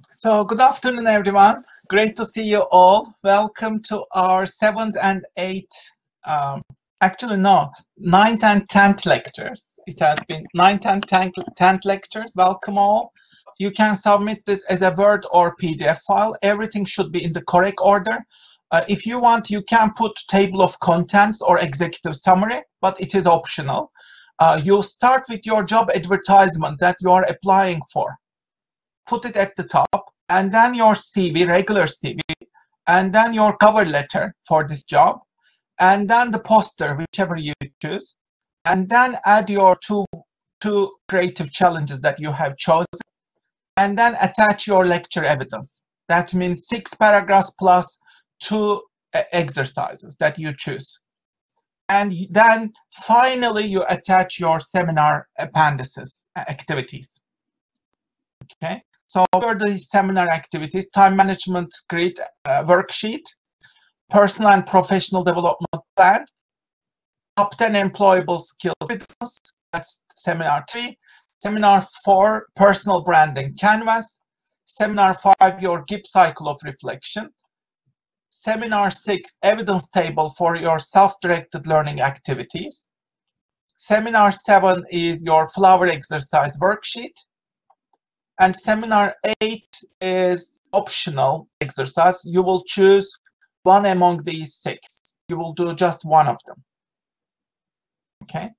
So, good afternoon, everyone. Great to see you all. Welcome to our seventh and eighth, actually, no, ninth and 10th lectures. It has been ninth and 10th lectures. Welcome all. You can submit this as a Word or PDF file. Everything should be in the correct order. If you want, you can put table of contents or executive summary, but it is optional. You start with your job advertisement that you are applying for. Put it at the top, and then your CV, regular CV, and then your cover letter for this job, and then the poster, whichever you choose, and then add your two creative challenges that you have chosen, and then attach your lecture evidence. That means 6 paragraphs plus 2 exercises that you choose. And then finally you attach your seminar appendices, activities. Okay. So what are the seminar activities? Time management grid worksheet, personal and professional development plan, top 10 employable skills, that's seminar 3, seminar 4, personal branding canvas, seminar 5, your GIP cycle of reflection, seminar 6, evidence table for your self-directed learning activities, seminar 7 is your flower exercise worksheet, and seminar 8 is optional exercise. You will choose one among these 6. You will do just one of them. Okay.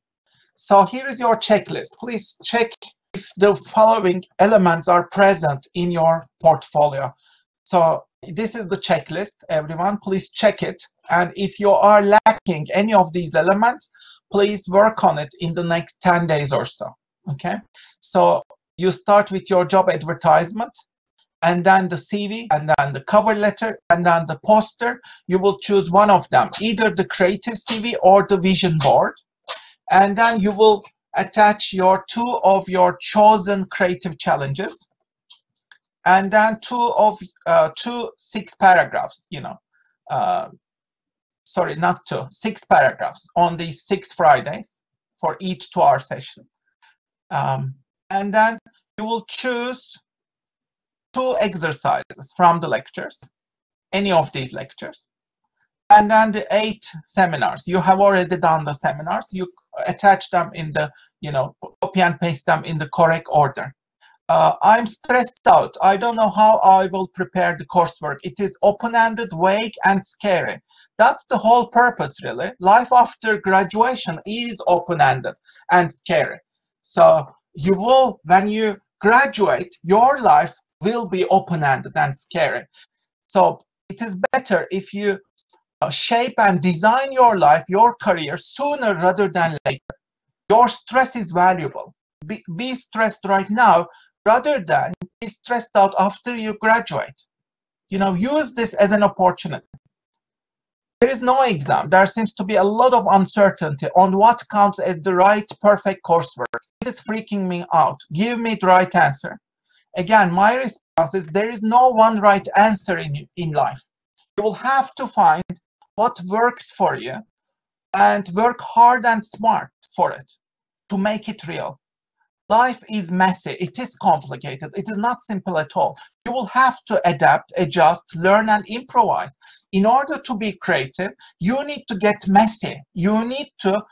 So here is your checklist. Please check if the following elements are present in your portfolio. So this is the checklist, everyone. Please check it. And if you are lacking any of these elements, please work on it in the next 10 days or so. Okay. So you start with your job advertisement, and then the CV, and then the cover letter, and then the poster. You will choose one of them, either the creative CV or the vision board. And then you will attach your 2 of your chosen creative challenges, and then 2 6 paragraphs, sorry, not 2, 6 paragraphs on these 6 Fridays for each 2-hour session. And then you will choose 2 exercises from the lectures, any of these lectures. And then the 8 seminars. You have already done the seminars. You attach them in the, copy and paste them in the correct order. I'm stressed out. I don't know how I will prepare the coursework. It is open-ended, vague, and scary. That's the whole purpose, really. Life after graduation is open-ended and scary. So you will, when you graduate, your life will be open-ended and scary. So it is better if you shape and design your life, your career sooner rather than later. Your stress is valuable. Be stressed right now rather than be stressed out after you graduate. Use this as an opportunity. There is no exam. There seems to be a lot of uncertainty on what counts as the right, perfect coursework. This is freaking me out. Give me the right answer. Again, my response is there is no one right answer in life. You will have to find what works for you and work hard and smart for it to make it real. Life is messy. It is complicated. It is not simple at all. You will have to adapt, adjust, learn, and improvise. In order to be creative, you need to get messy. You need to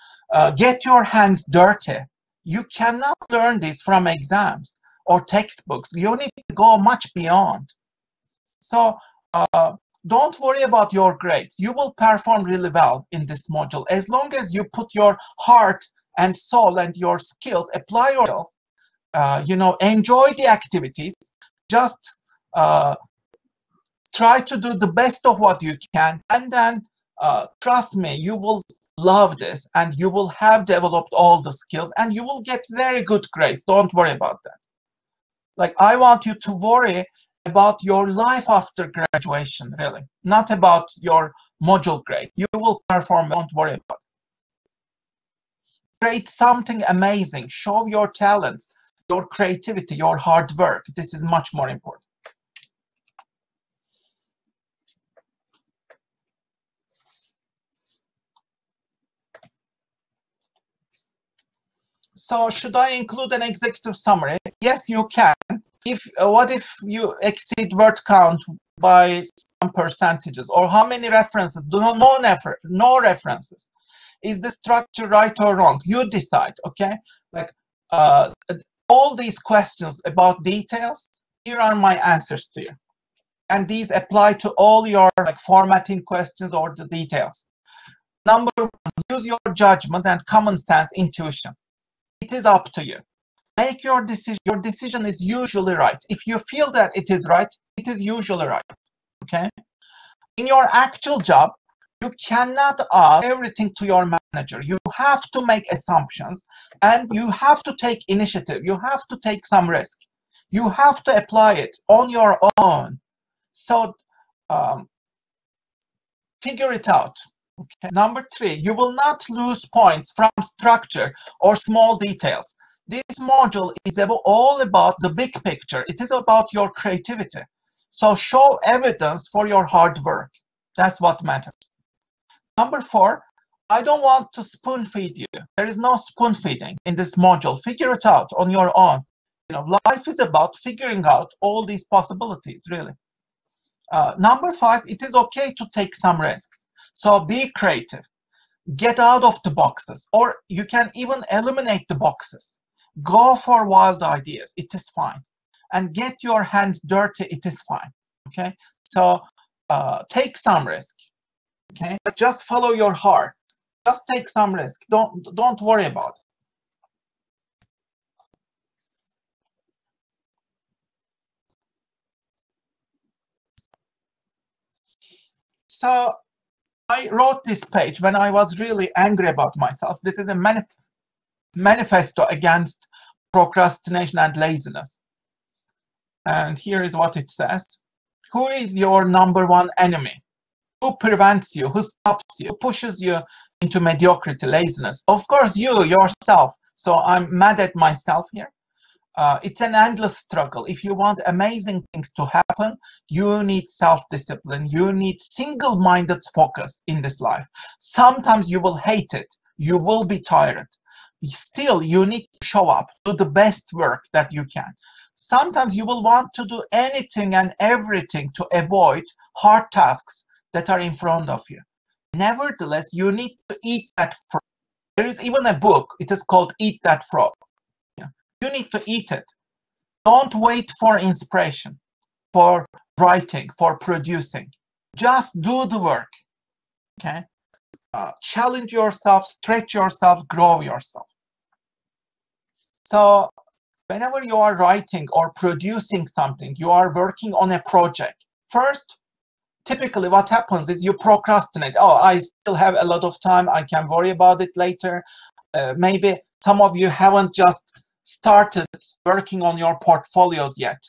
get your hands dirty. You cannot learn this from exams or textbooks. You need to go much beyond. So don't worry about your grades. You will perform really well in this module as long as you put your heart and soul and your skills, apply your skills, enjoy the activities, just try to do the best of what you can, and then trust me, you will love this, and you will have developed all the skills, and you will get very good grades. Don't worry about that. Like, I want you to worry about your life after graduation, really, not about your module grade. You will perform, don't worry about it. Create something amazing. Show your talents, your creativity, your hard work. This is much more important. So should I include an executive summary? Yes, you can. If what if you exceed word count by some percentages, or how many references? No references. Is the structure right or wrong? You decide. Okay, like all these questions about details. Here are my answers to you, and these apply to all your like formatting questions or the details. Number one, use your judgment and common sense intuition. It is up to you. Make your decision. Your decision is usually right. If you feel that it is right, it is usually right. Okay? In your actual job, you cannot ask everything to your manager. You have to make assumptions and you have to take initiative. You have to take some risk. You have to apply it on your own. So figure it out. Okay. Number three, you will not lose points from structure or small details. This module is all about the big picture. It is about your creativity. So show evidence for your hard work. That's what matters. Number four, I don't want to spoon feed you. There is no spoon feeding in this module. Figure it out on your own. You know, life is about figuring out all these possibilities, really. Number five, it is okay to take some risks. So be creative. Get out of the boxes, or you can even eliminate the boxes. Go for wild ideas. It is fine. And get your hands dirty. It is fine. Okay. So take some risk. Okay. But just follow your heart. Just take some risk. Don't worry about it. So I wrote this page when I was really angry about myself. This is a manifesto against procrastination and laziness. And here is what it says. Who is your number one enemy? Who prevents you? Who stops you? Who pushes you into mediocrity, laziness? Of course, you, yourself. So I'm mad at myself here. It's an endless struggle. If you want amazing things to happen, you need self-discipline. You need single-minded focus in this life. Sometimes you will hate it. You will be tired. Still, you need to show up, do the best work that you can. Sometimes you will want to do anything and everything to avoid hard tasks that are in front of you. Nevertheless, you need to eat that frog. There is even a book. It is called Eat That Frog. You need to eat it. Don't wait for inspiration, for writing, for producing. Just do the work. Okay? Challenge yourself, stretch yourself, grow yourself. So whenever you are writing or producing something, you are working on a project. First, typically what happens is you procrastinate. Oh, I still have a lot of time. I can worry about it later. Maybe some of you haven't just started working on your portfolios yet.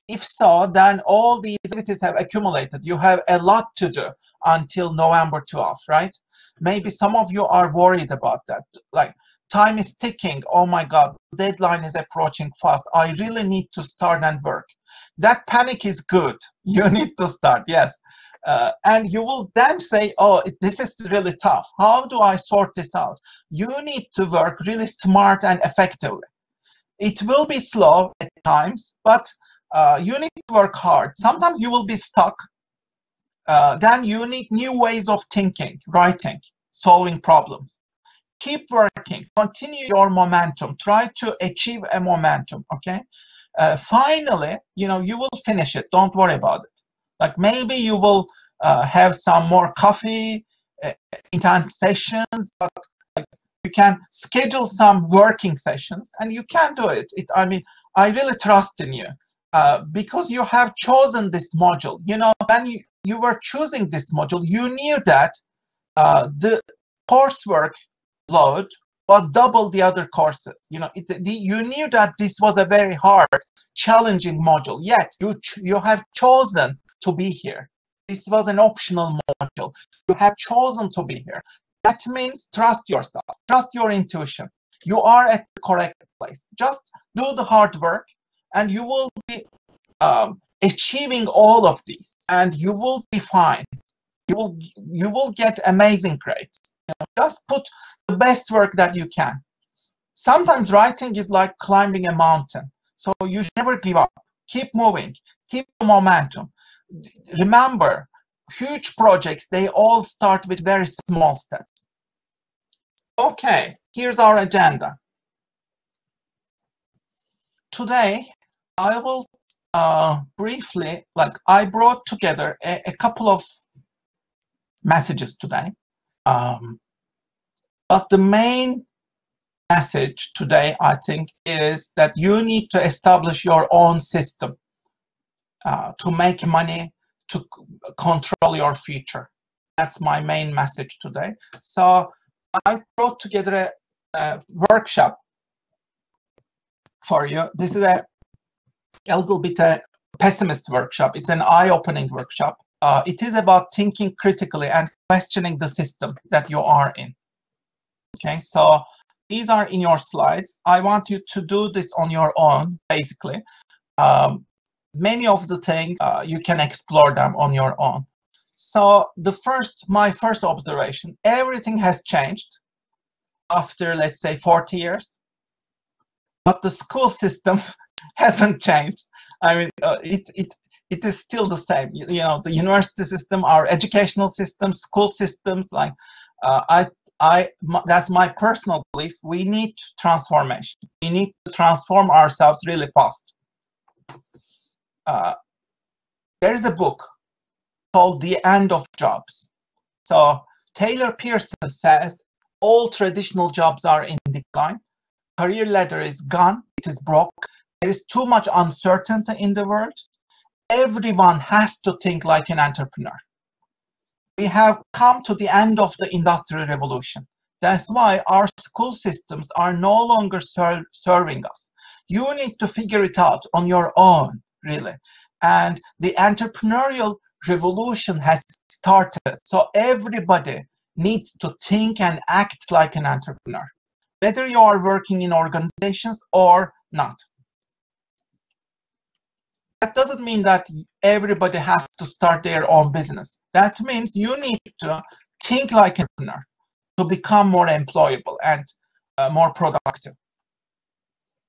If so, then all these activities have accumulated. You have a lot to do until November 12th, right? Maybe some of you are worried about that. Like, time is ticking. Oh my God, deadline is approaching fast. I really need to start and work. That panic is good. You need to start, yes. And you will then say, oh, this is really tough. How do I sort this out? You need to work really smart and effectively. It will be slow at times, but you need to work hard. Sometimes you will be stuck. Then you need new ways of thinking, writing, solving problems. Keep working. Continue your momentum. Try to achieve a momentum, okay? Finally, you know, you will finish it. Don't worry about it. Like maybe you will have some more coffee, intense sessions, but like, you can schedule some working sessions and you can do it. I mean, I really trust in you because you have chosen this module. You know, when you were choosing this module, you knew that the coursework load was double the other courses. You know, you knew that this was a very hard, challenging module, yet you have chosen to be here. This was an optional module. You have chosen to be here. That means trust yourself, trust your intuition. You are at the correct place. Just do the hard work and you will be achieving all of these and you will be fine. You will get amazing grades. You know, just put the best work that you can. Sometimes writing is like climbing a mountain. So you should never give up. Keep moving. Keep the momentum. Remember, huge projects, they all start with very small steps. Okay, here's our agenda. Today, I will briefly, I brought together a couple of messages today. But the main message today, I think, is that you need to establish your own system to make money, to control your future. That's my main message today. So I brought together a workshop for you. This is a little bit a pessimist workshop. It's an eye-opening workshop. It is about thinking critically and questioning the system that you are in. Okay, so these are in your slides. I want you to do this on your own, basically. Many of the things, you can explore them on your own. So my first observation, everything has changed after, let's say, 40 years. But the school system hasn't changed. I mean, it is still the same. You know, the university system, our educational systems, school systems, like that's my personal belief. We need transformation. We need to transform ourselves really fast. There is a book called The End of Jobs. So Taylor Pearson says all traditional jobs are in decline. Career ladder is gone. It is broke. There is too much uncertainty in the world. Everyone has to think like an entrepreneur. We have come to the end of the Industrial Revolution. That's why our school systems are no longer serving us. You need to figure it out on your own, really. And the entrepreneurial revolution has started. So everybody needs to think and act like an entrepreneur, whether you are working in organizations or not. That doesn't mean that everybody has to start their own business. That means you need to think like an entrepreneur to become more employable and more productive.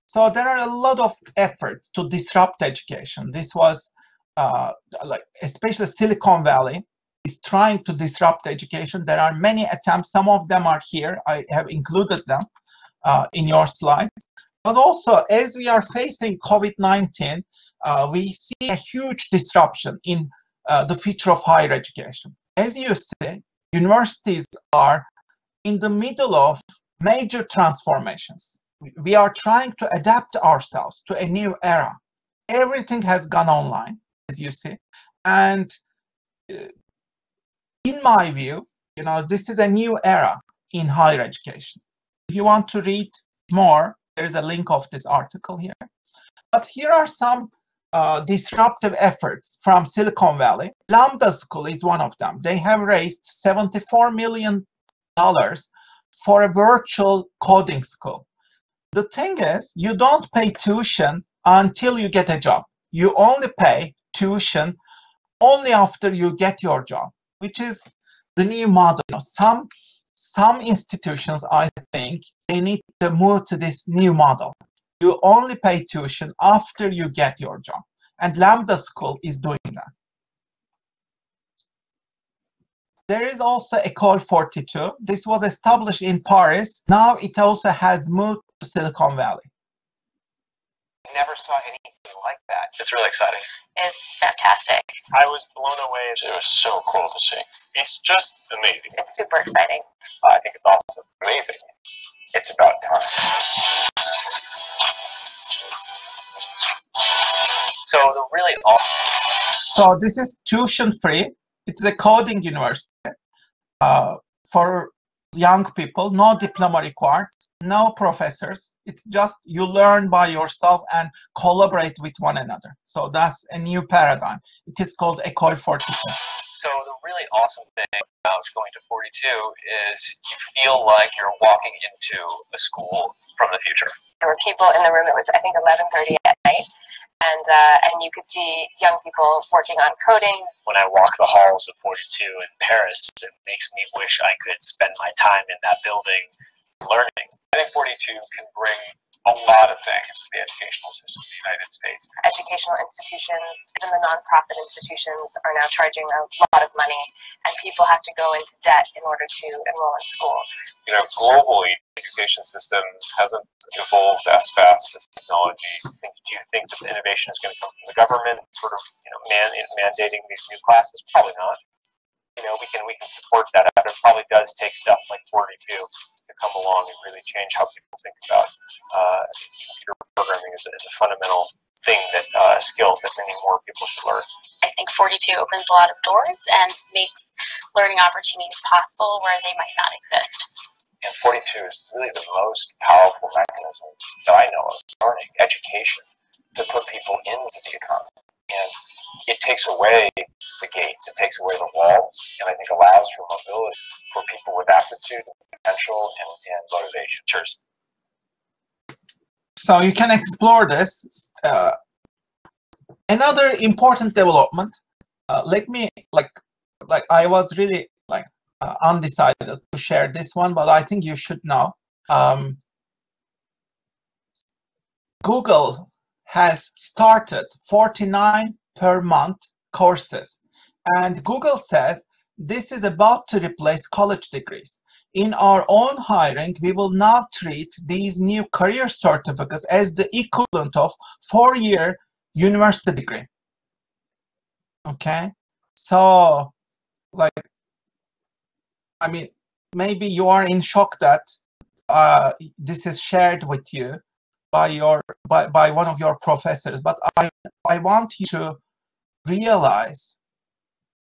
So there are a lot of efforts to disrupt education. This was especially Silicon Valley is trying to disrupt education. There are many attempts. Some of them are here. I have included them in your slides. But also, as we are facing COVID-19, we see a huge disruption in the future of higher education. As you say, universities are in the middle of major transformations. We are trying to adapt ourselves to a new era. Everything has gone online, as you see. And in my view, you know, this is a new era in higher education. If you want to read more, there's a link of this article here. But here are some disruptive efforts from Silicon Valley. Lambda School is one of them. They have raised $74 million for a virtual coding school. The thing is, you don't pay tuition until you get a job. You only pay tuition only after you get your job, which is the new model. You know, some institutions, I think, they need to move to this new model. You only pay tuition after you get your job. And Lambda School is doing that. There is also École 42. This was established in Paris. Now it also has moved to Silicon Valley. Never saw anything like that. It's really exciting. It's fantastic. I was blown away. It was so cool to see. It's just amazing. It's super exciting. I think it's awesome. Amazing. It's about time. So the really awesome. So this is tuition free. It's a coding university for young people, no diploma required, no professors. It's just you learn by yourself and collaborate with one another. So that's a new paradigm. It is called École 42. So the really awesome thing about going to 42 is you feel like you're walking into a school from the future. There were people in the room. It was, I think, 11:30 at night, and you could see young people working on coding. When I walk the halls of 42 in Paris, it makes me wish I could spend my time in that building learning. I think 42 can bring a lot of things with the educational system in the United States. Educational institutions, even the nonprofit institutions, are now charging a lot of money, and people have to go into debt in order to enroll in school. You know, globally, the education system hasn't evolved as fast as technology. Do you think that the innovation is going to come from the government, sort of, you know, mandating these new classes? Probably not. You know, we can support that. It probably does take stuff like 42 to come along and really change how people think about computer programming as a fundamental thing, that skill that many more people should learn. I think 42 opens a lot of doors and makes learning opportunities possible where they might not exist. And 42 is really the most powerful mechanism that I know of learning, education, to put people into the economy. And it takes away the gates, it takes away the walls, and I think allows for mobility for people with aptitude, potential, and motivation. Cheers. So you can explore this. Another important development. Let me I was really undecided to share this one, but I think you should know. Google has started 49 per month courses, and Google says this is about to replace college degrees. In our own hiring, we will now treat these new career certificates as the equivalent of 4-year university degree. Okay, so I mean, maybe you are in shock that this is shared with you by one of your professors, but I want you to realize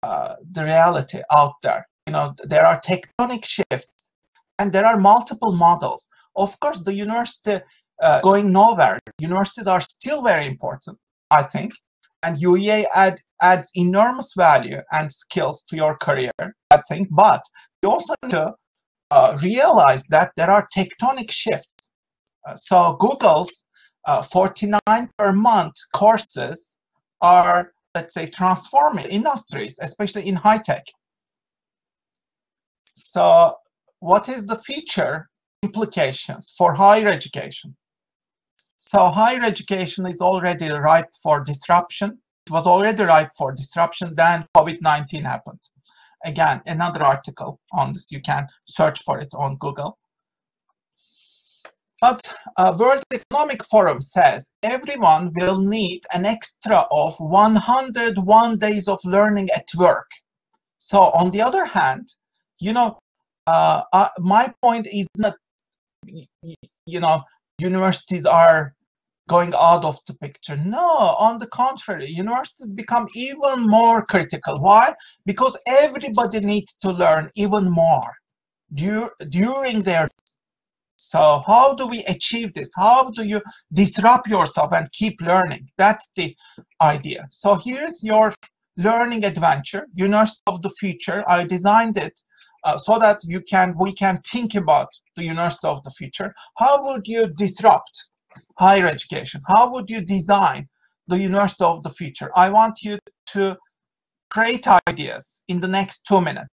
the reality out there. You know, there are tectonic shifts, and there are multiple models. Of course, the university going nowhere. Universities are still very important, I think, and UEA adds enormous value and skills to your career, I think. But you also need to realize that there are tectonic shifts. So Google's 49 per month courses are, let's say, transforming industries, especially in high tech. So what is the future implications for higher education? So higher education is already ripe for disruption. It was already ripe for disruption then COVID-19 happened. Again, another article on this, you can search for it on Google. But World Economic Forum says everyone will need an extra of 101 days of learning at work. So on the other hand, you know, my point is not, you know, universities are going out of the picture. No, on the contrary, universities become even more critical. Why? Because everybody needs to learn even more during their. So how do we achieve this? How do you disrupt yourself and keep learning? That's the idea. So here's your learning adventure, University of the Future. I designed it so that we can think about the University of the Future. How would you disrupt higher education? How would you design the University of the Future? I want you to create ideas in the next 2 minutes.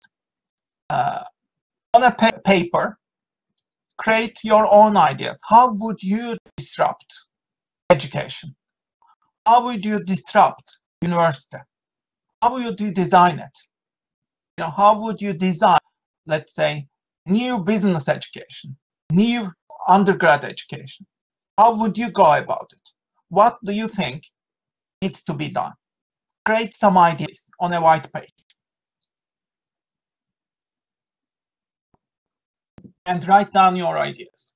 On a paper, create your own ideas. How would you disrupt education? How would you disrupt university? How would you design it? You know, how would you design, let's say, new business education, new undergrad education? How would you go about it? What do you think needs to be done? Create some ideas on a white page. And write down your ideas.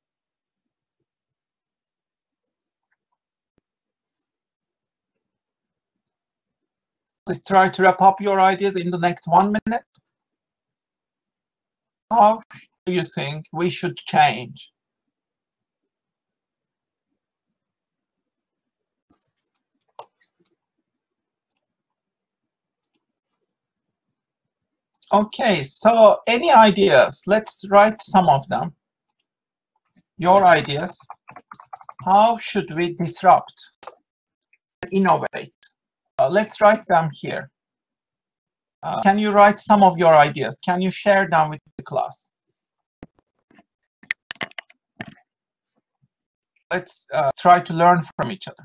Please try to wrap up your ideas in the next 1 minute. How do you think we should change? Okay, so any ideas? Let's write some of them. Your ideas. How should we disrupt and innovate? Let's write them here. Can you write some of your ideas? Can you share them with the class? let's try to learn from each other.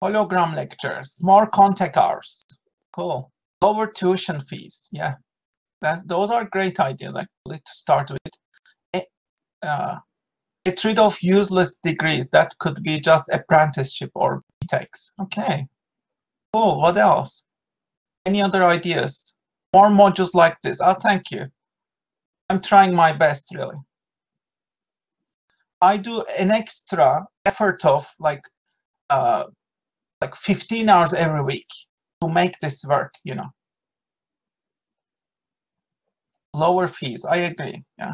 Hologram lectures, more contact hours. Cool. Lower tuition fees. Yeah, those are great ideas actually to start with. Get rid of useless degrees. That could be just apprenticeship or BTECs. Okay. Cool. What else? Any other ideas? More modules like this. Oh, thank you. I'm trying my best, really. I do an extra effort of like 15 hours every week to make this work, you know. Lower fees, I agree, yeah.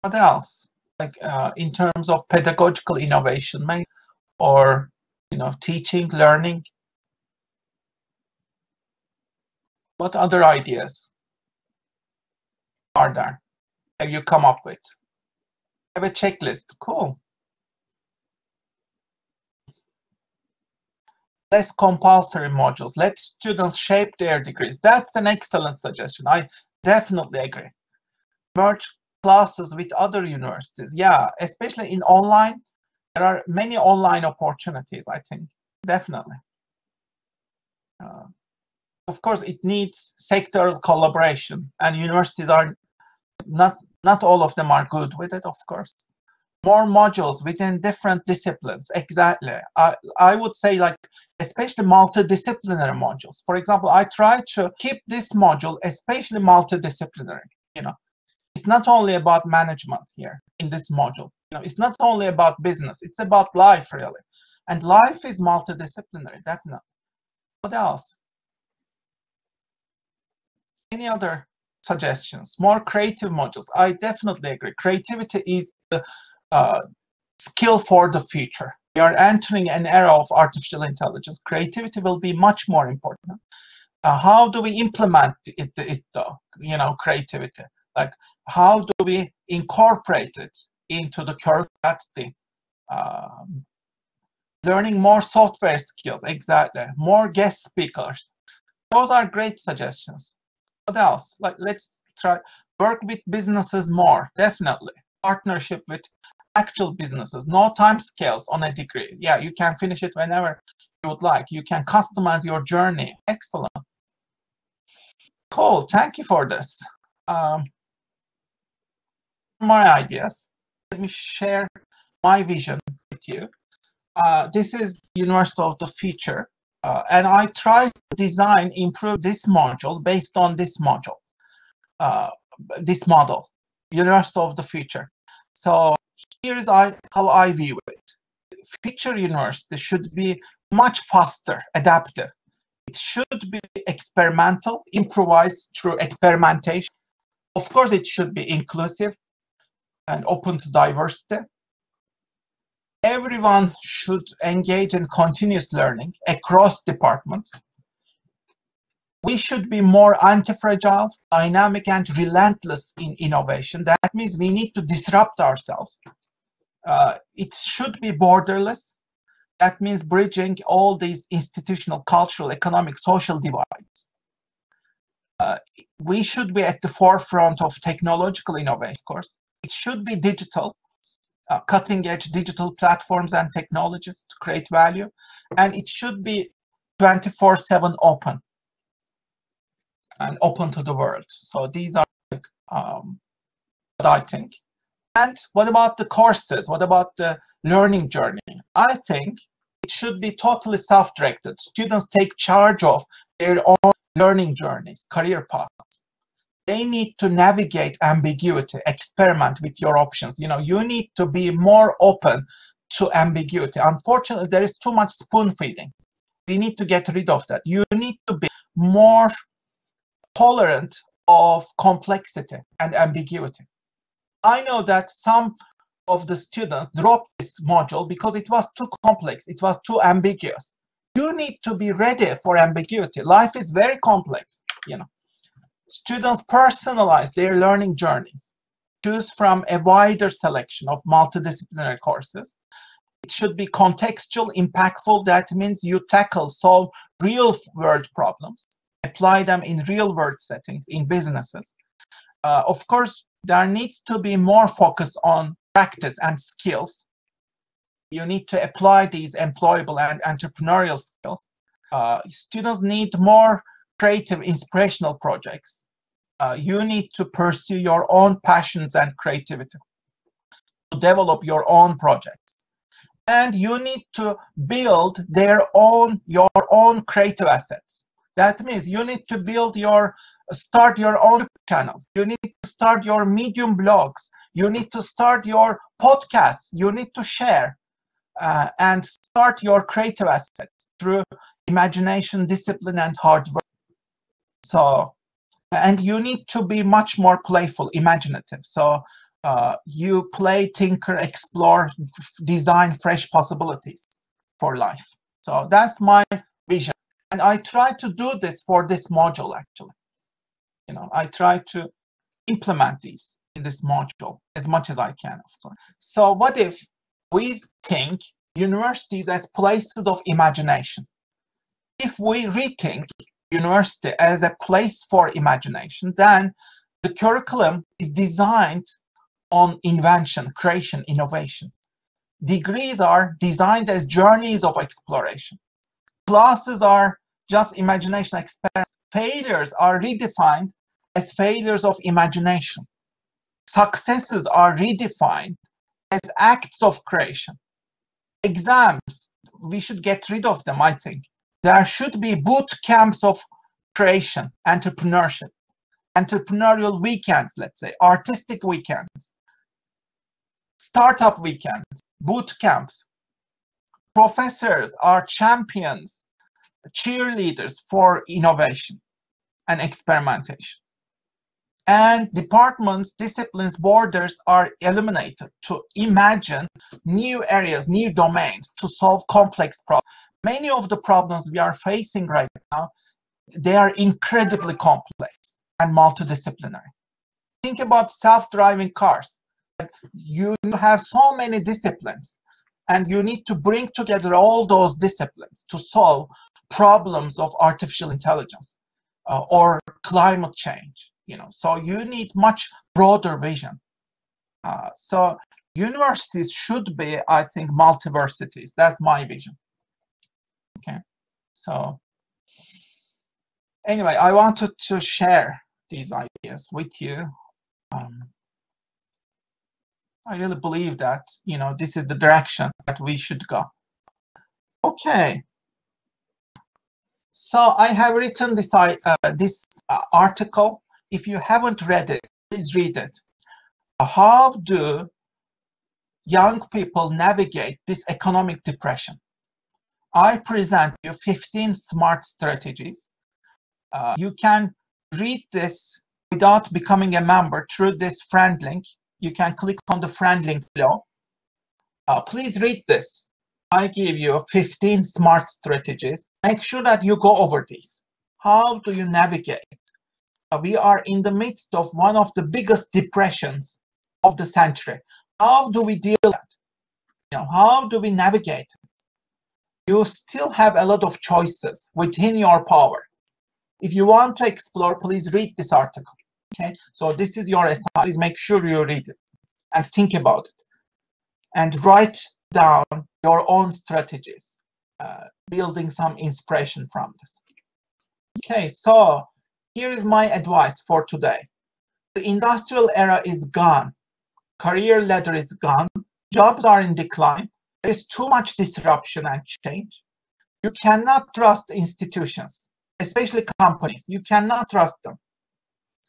What else? Like in terms of pedagogical innovation, maybe, or, you know, teaching, learning. What other ideas are there? Have you come up with? Have a checklist, cool. Less compulsory modules. Let students shape their degrees. That's an excellent suggestion. I definitely agree. Merge classes with other universities. Yeah, especially in online. There are many online opportunities, I think. Definitely. Of course, it needs sectoral collaboration, and universities are not all of them are good with it, of course. More modules within different disciplines. Exactly. I would say, like, especially multidisciplinary modules. For example, I try to keep this module especially multidisciplinary. You know, it's not only about management here in this module. You know, it's not only about business. It's about life, really. And life is multidisciplinary, definitely. What else? Any other suggestions? More creative modules. I definitely agree. Creativity is the skill for the future. We are entering an era of artificial intelligence. Creativity will be much more important. How do we implement it though? You know, creativity. Like, how do we incorporate it into the curriculum? That's the learning more software skills. Exactly. More guest speakers. Those are great suggestions. What else? Like, let's try work with businesses more. Definitely. Partnership with actual businesses. No time scales on a degree. Yeah, you can finish it whenever you would like. You can customize your journey. Excellent. Cool. Thank you for this. More ideas. Let me share my vision with you. This is University of the Future. And I try to design, improve this module based on this module, this model, University of the Future. So here's how I view it. Future university should be much faster, adaptive. It should be experimental, improvised through experimentation. Of course, it should be inclusive and open to diversity. Everyone should engage in continuous learning across departments. We should be more anti-fragile, dynamic, and relentless in innovation. That means we need to disrupt ourselves. It should be borderless. That means bridging all these institutional, cultural, economic, social divides. We should be at the forefront of technological innovation, of course. It should be digital, cutting-edge digital platforms and technologies to create value. And it should be 24/7 open and open to the world. So these are what I think. And what about the courses? What about the learning journey? I think it should be totally self-directed. Students take charge of their own learning journeys, career paths. They need to navigate ambiguity, experiment with your options. You know, you need to be more open to ambiguity. Unfortunately, there is too much spoon feeding. We need to get rid of that. You need to be more tolerant of complexity and ambiguity. I know that some of the students dropped this module because it was too complex, it was too ambiguous. You need to be ready for ambiguity. Life is very complex, you know. Students personalize their learning journeys, choose from a wider selection of multidisciplinary courses. It should be contextual, impactful. That means you solve real-world problems, apply them in real-world settings, in businesses. Of course, there needs to be more focus on practice and skills. You need to apply these employable and entrepreneurial skills. Students need more creative, inspirational projects. You need to pursue your own passions and creativity to develop your own projects. And you need to build your own creative assets. That means you need to start your own channel. You need to start your Medium blogs. You need to start your podcasts. You need to share and start your creative assets through imagination, discipline, and hard work. So, and you need to be much more playful, imaginative. So you play, tinker, explore, design fresh possibilities for life. So that's my vision. And I try to do this for this module, actually. I try to implement these in this module as much as I can, of course. So what if we think universities as places of imagination? If we rethink university as a place for imagination, then the curriculum is designed on invention, creation, innovation. Degrees are designed as journeys of exploration. Classes are just imagination experiments. Failures are redefined as failures of imagination. Successes are redefined as acts of creation. Exams, we should get rid of them, I think. There should be boot camps of creation, entrepreneurship, entrepreneurial weekends, let's say, artistic weekends, startup weekends, boot camps. Professors are champions, cheerleaders for innovation and experimentation. And departments, disciplines, borders are eliminated to imagine new areas, new domains to solve complex problems. Many of the problems we are facing right now, they are incredibly complex and multidisciplinary. Think about self-driving cars. You have so many disciplines, and you need to bring together all those disciplines to solve problems of artificial intelligence or climate change. So you need much broader vision. So universities should be, I think, multiversities. That's my vision. Okay. So anyway, I wanted to share these ideas with you. I really believe that, this is the direction that we should go. Okay. So I have written this article. If you haven't read it, please read it. How do young people navigate this economic depression? I present you 15 smart strategies. You can read this without becoming a member through this friend link. You can click on the friend link below. Please read this. I give you 15 smart strategies. Make sure that you go over these. How do you navigate? We are in the midst of one of the biggest depressions of the century. How do we deal with that? How do we navigate? You still have a lot of choices within your power. If you want to explore, please read this article. Okay, so this is your assignment. Please make sure you read it and think about it and write down your own strategies, building some inspiration from this. Okay, so here is my advice for today. The industrial era is gone. Career ladder is gone. Jobs are in decline. There is too much disruption and change. You cannot trust institutions, especially companies. You cannot trust them.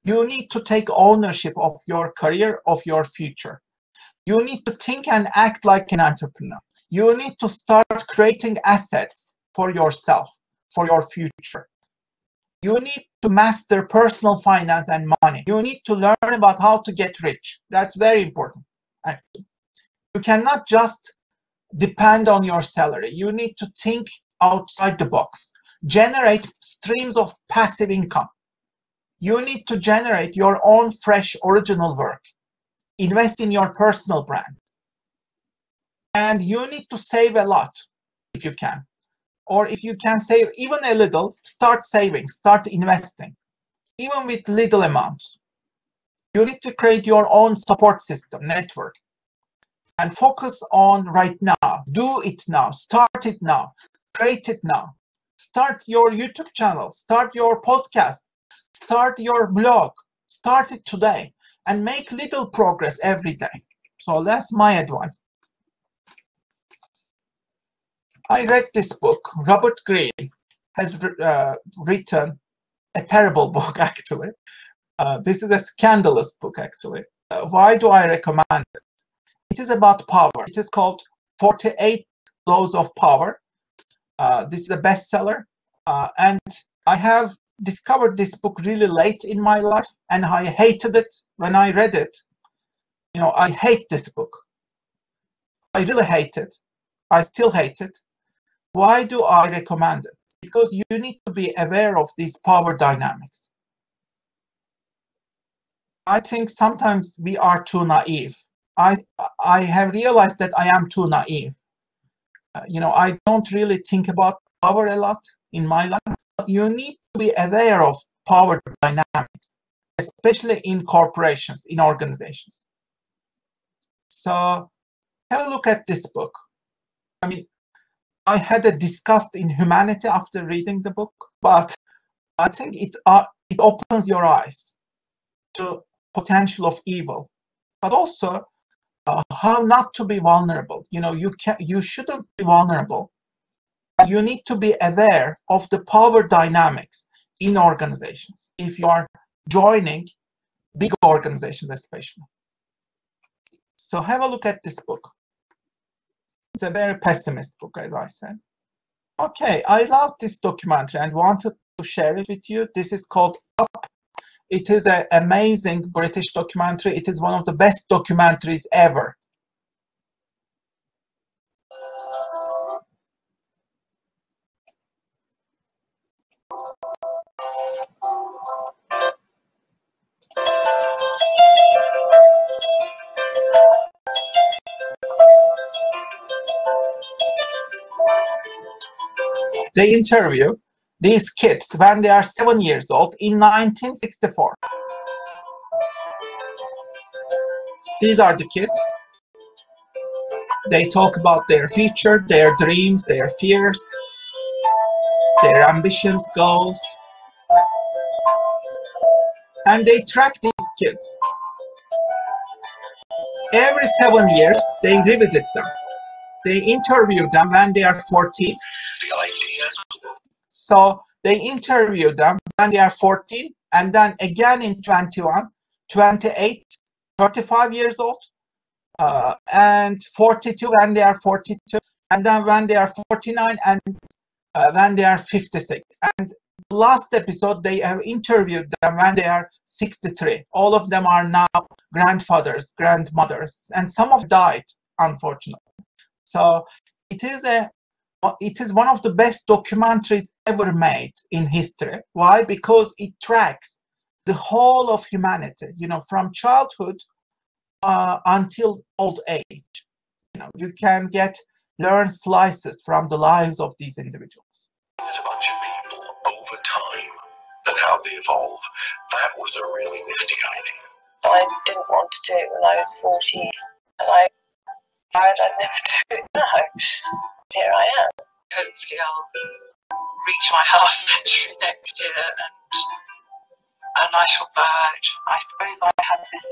You need to take ownership of your career, of your future. You need to think and act like an entrepreneur. You need to start creating assets for yourself, for your future. You need to master personal finance and money. You need to learn about how to get rich. That's very important. You cannot just depend on your salary. You need to think outside the box. Generate streams of passive income. You need to generate your own fresh, original work. Invest in your personal brand. And you need to save a lot if you can. Or if you can save even a little, start saving, start investing, even with little amounts. You need to create your own support system, network, and focus on right now. Do it now, start it now, create it now. Start your YouTube channel, start your podcast, start your blog, start it today, and make little progress every day. So that's my advice. I read this book. Robert Greene has written a terrible book, actually. This is a scandalous book, actually. Why do I recommend it? It is about power. It is called 48 Laws of Power. This is a bestseller. And I have discovered this book really late in my life, and I hated it when I read it. You know, I hate this book. I really hate it. I still hate it. Why do I recommend it? Because you need to be aware of these power dynamics. I think sometimes we are too naive. I have realized that I am too naive. You know, I don't really think about power a lot in my life. But you need to be aware of power dynamics, especially in corporations, in organizations. So have a look at this book. I mean, I had a disgust in humanity after reading the book, but I think it opens your eyes to potential of evil, but also how not to be vulnerable. You know, you shouldn't be vulnerable. You need to be aware of the power dynamics in organizations if you are joining big organizations, especially. So have a look at this book. It's a very pessimist book, as I said. Okay, I love this documentary and wanted to share it with you. This is called Up. It is an amazing British documentary. It is one of the best documentaries ever. They interview these kids when they are 7 years old in 1964. These are the kids. They talk about their future, their dreams, their fears, their ambitions, goals. And they track these kids. Every 7 years, they revisit them. They interview them when they are 14. The idea. So they interview them when they are 14, and then again in 21, 28, 35 years old, and 42 when they are 42, and then when they are 49, and when they are 56. And last episode, they have interviewed them when they are 63. All of them are now grandfathers, grandmothers, and some of them died, unfortunately. So it is one of the best documentaries ever made in history. Why? Because it tracks the whole of humanity, you know, from childhood until old age. You know, you can learn slices from the lives of these individuals. A bunch of people over time and how they evolve. That was a really nifty idea. I didn't want to do it when I was 40, and I I'd never do it now. Here I am. Hopefully I'll reach my half century next year, and I shall bow out. I suppose I have this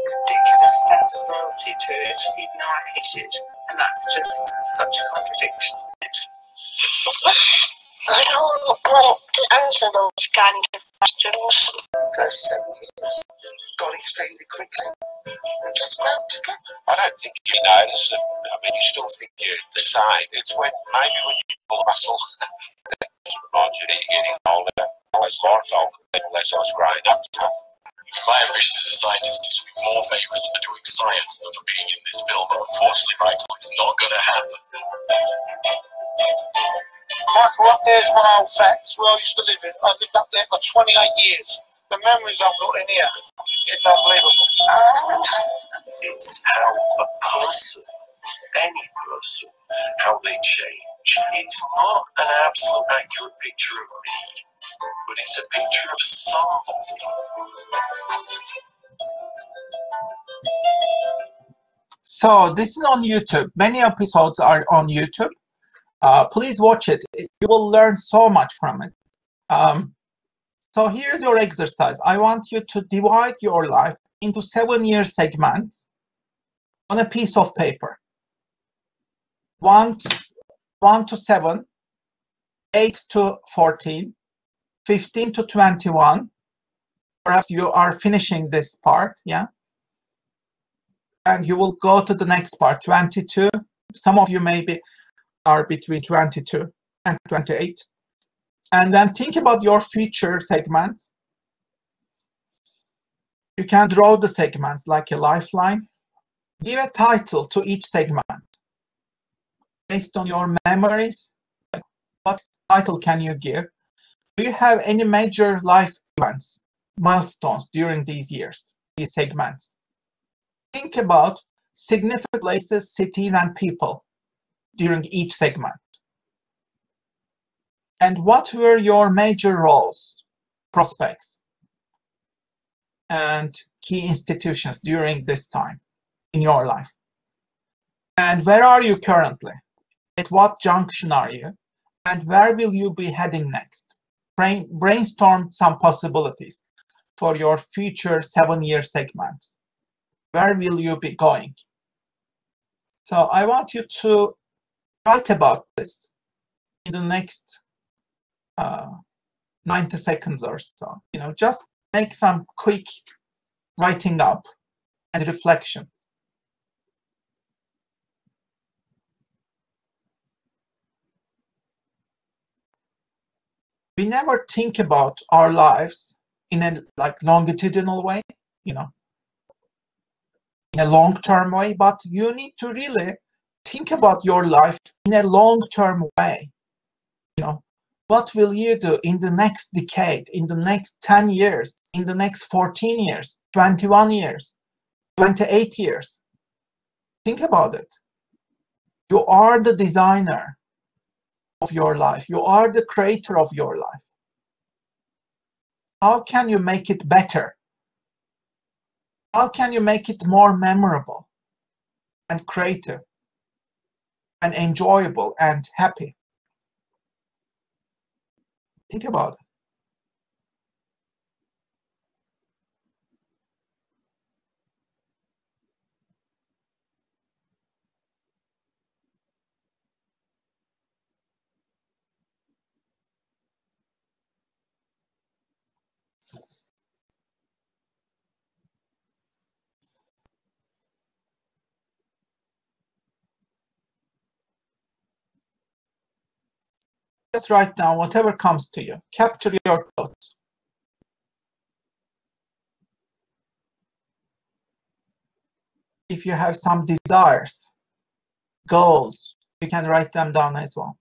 ridiculous sense of loyalty to it, even though I hate it, and that's just such a contradiction, isn't it? I don't want to answer those kind of questions. The first 7 years gone extremely quickly and just grown together. I don't think you notice it. I mean, you still think you're the same. It's when maybe when you pull a muscle, it just reminds you that you're getting older. I always liked older people as I was growing up. My ambition as a scientist is to be more famous for doing science than for being in this film. But unfortunately, Michael, it's not going to happen. Michael, up there's my old flats where I used to live in. I lived up there for 28 years. The memories I've got in here, it's unbelievable. It's how a person, any person, how they change. It's not an absolute accurate picture of me, but it's a picture of somebody. So this is on YouTube. Many episodes are on YouTube. Please watch it. You will learn so much from it. So here's your exercise. I want you to divide your life into 7-year segments on a piece of paper. 1 to 7, 8 to 14, 15 to 21. Perhaps you are finishing this part, yeah? And you will go to the next part, 22. Some of you maybe are between 22 and 28. And then think about your future segments. You can draw the segments like a lifeline. Give a title to each segment based on your memories. What title can you give? Do you have any major life events, milestones during these years, these segments? Think about significant places, cities, and people during each segment. And what were your major roles, prospects, and key institutions during this time in your life? And where are you currently? At what junction are you? And where will you be heading next? Brainstorm some possibilities for your future 7-year segments. Where will you be going? So I want you to write about this in the next 90 seconds or so. You know, just make some quick writing up and reflection. We never think about our lives in a longitudinal way, you know, in a long-term way, but you need to really think about your life in a long-term way. You know, what will you do in the next decade, in the next 10 years, in the next 14 years, 21 years, 28 years? Think about it. You are the designer of your life. You are the creator of your life. How can you make it better? How can you make it more memorable and creative and enjoyable and happy? Think about it. Just write down whatever comes to you. Capture your thoughts. If you have some desires, goals, you can write them down as well.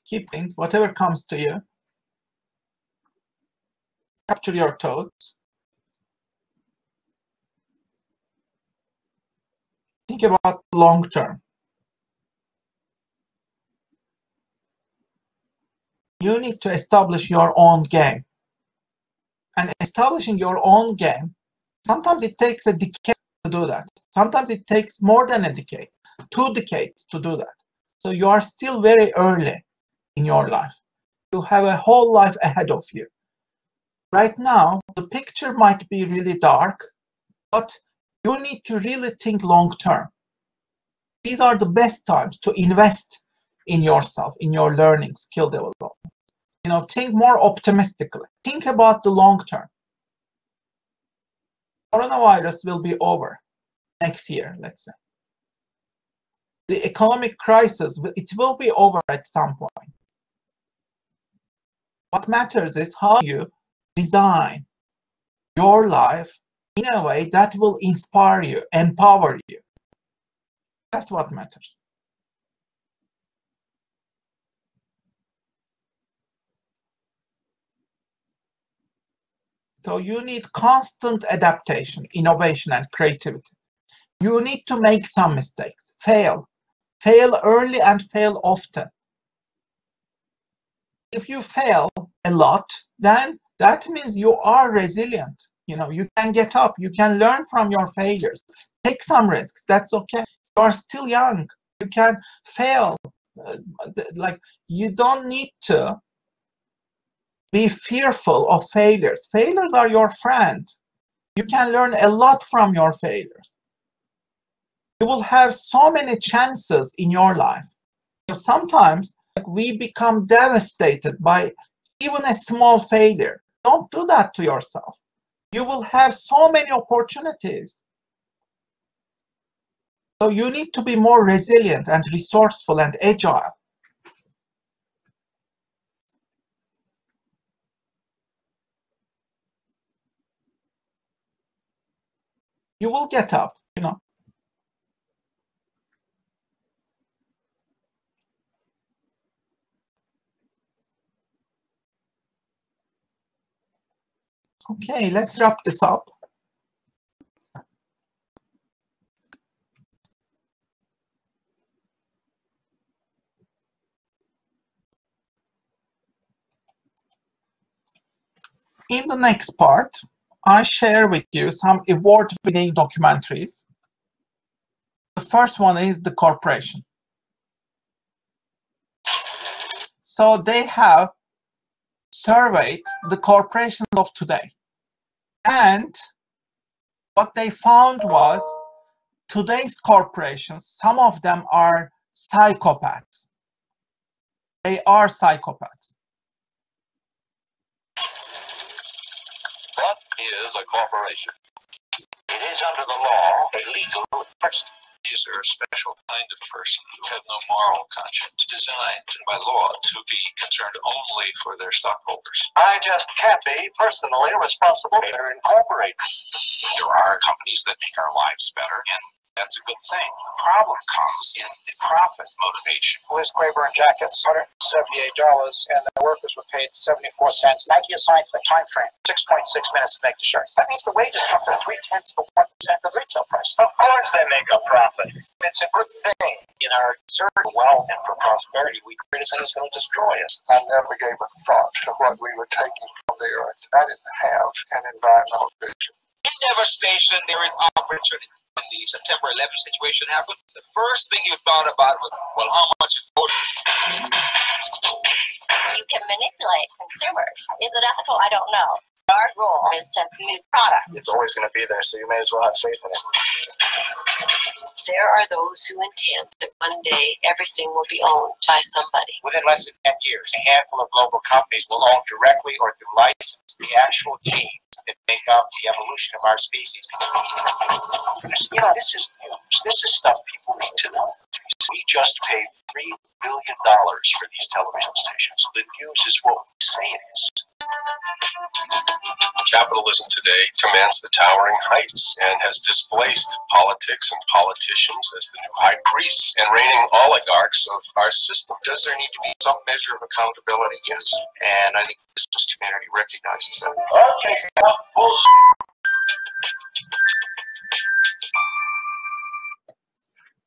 Keep thinking, whatever comes to you. Capture your thoughts. Think about long term. You need to establish your own game. And establishing your own game, sometimes it takes a decade to do that. Sometimes it takes more than a decade, 2 decades to do that. So you are still very early in your life. You have a whole life ahead of you. Right now, the picture might be really dark, but you need to really think long term. These are the best times to invest in yourself, in your learning, skill development. You know, think more optimistically. Think about the long term. Coronavirus will be over next year, let's say. The economic crisis, it will be over at some point. What matters is how you design your life in a way that will inspire you, empower you. That's what matters. So you need constant adaptation, innovation, and creativity. You need to make some mistakes, fail early and fail often. If you fail a lot, then that means you are resilient. You know, you can get up, you can learn from your failures, take some risks. That's okay. You are still young. You can fail. Like, you don't need to be fearful of failures. Failures are your friend. You can learn a lot from your failures. You will have so many chances in your life. Sometimes we become devastated by even a small failure. Don't do that to yourself. You will have so many opportunities. So you need to be more resilient and resourceful and agile. You will get up, you know. Okay, let's wrap this up. In the next part, I share with you some award-winning documentaries. The first one is The Corporation. So they have surveyed the corporations of today. And what they found was today's corporations, some of them are psychopaths. They are psychopaths. What is a corporation? It is under the law a legal person. These are a special kind of person who have no moral conscience, designed by law to be concerned only for their stockholders. I just can't be personally responsible for incorporated. There are companies that make our lives better, and that's a good thing. The problem comes in the profit motivation. Liz Graber and Jackets, $178, and the workers were paid 74 cents. Nike assigned the time frame, 6.6 minutes to make the shirt. That means the wages come to 0.3% of retail price. Of course they make a profit. It's a good thing. In our search for wealth and for prosperity, we create a thing that's going to destroy us. I never gave a thought to what we were taking from the earth. I didn't have an environmental vision. You never stationed there in opportunity. When the September 11th situation happened, the first thing you thought about was, well, how much is voting? You can manipulate consumers. Is it ethical? I don't know. Our role is to move products. It's always going to be there, so you may as well have faith in it. There are those who intend that one day everything will be owned by somebody. Within less than 10 years, a handful of global companies will own directly or through license the actual genes that make up the evolution of our species. You know, this is news. This is stuff people need to know. We just paid $3 billion for these television stations. The news is what we say it is. Capitalism today commands the towering heights and has displaced politics and politicians as the new high priests and reigning oligarchs of our system. Does there need to be some measure of accountability? Yes. And I think the business community recognizes that. Okay,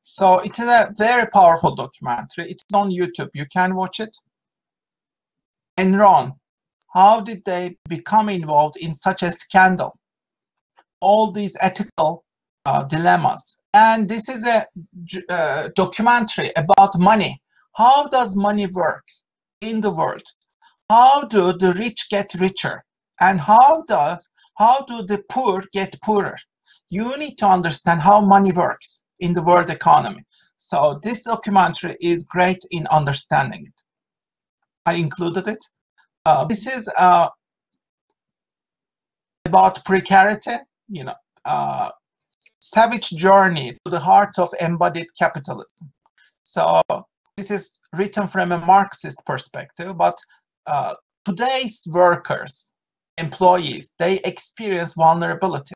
So it's a very powerful documentary. It's on YouTube. You can watch it. Enron, how did they become involved in such a scandal? All these ethical dilemmas. And this is a documentary about money. How does money work in the world? How do the rich get richer And how do the poor get poorer? You need to understand how money works in the world economy. So this documentary is great in understanding it. I included it. This is about precarity, savage journey to the heart of embodied capitalism. So this is written from a Marxist perspective, but today's workers, employees, they experience vulnerability,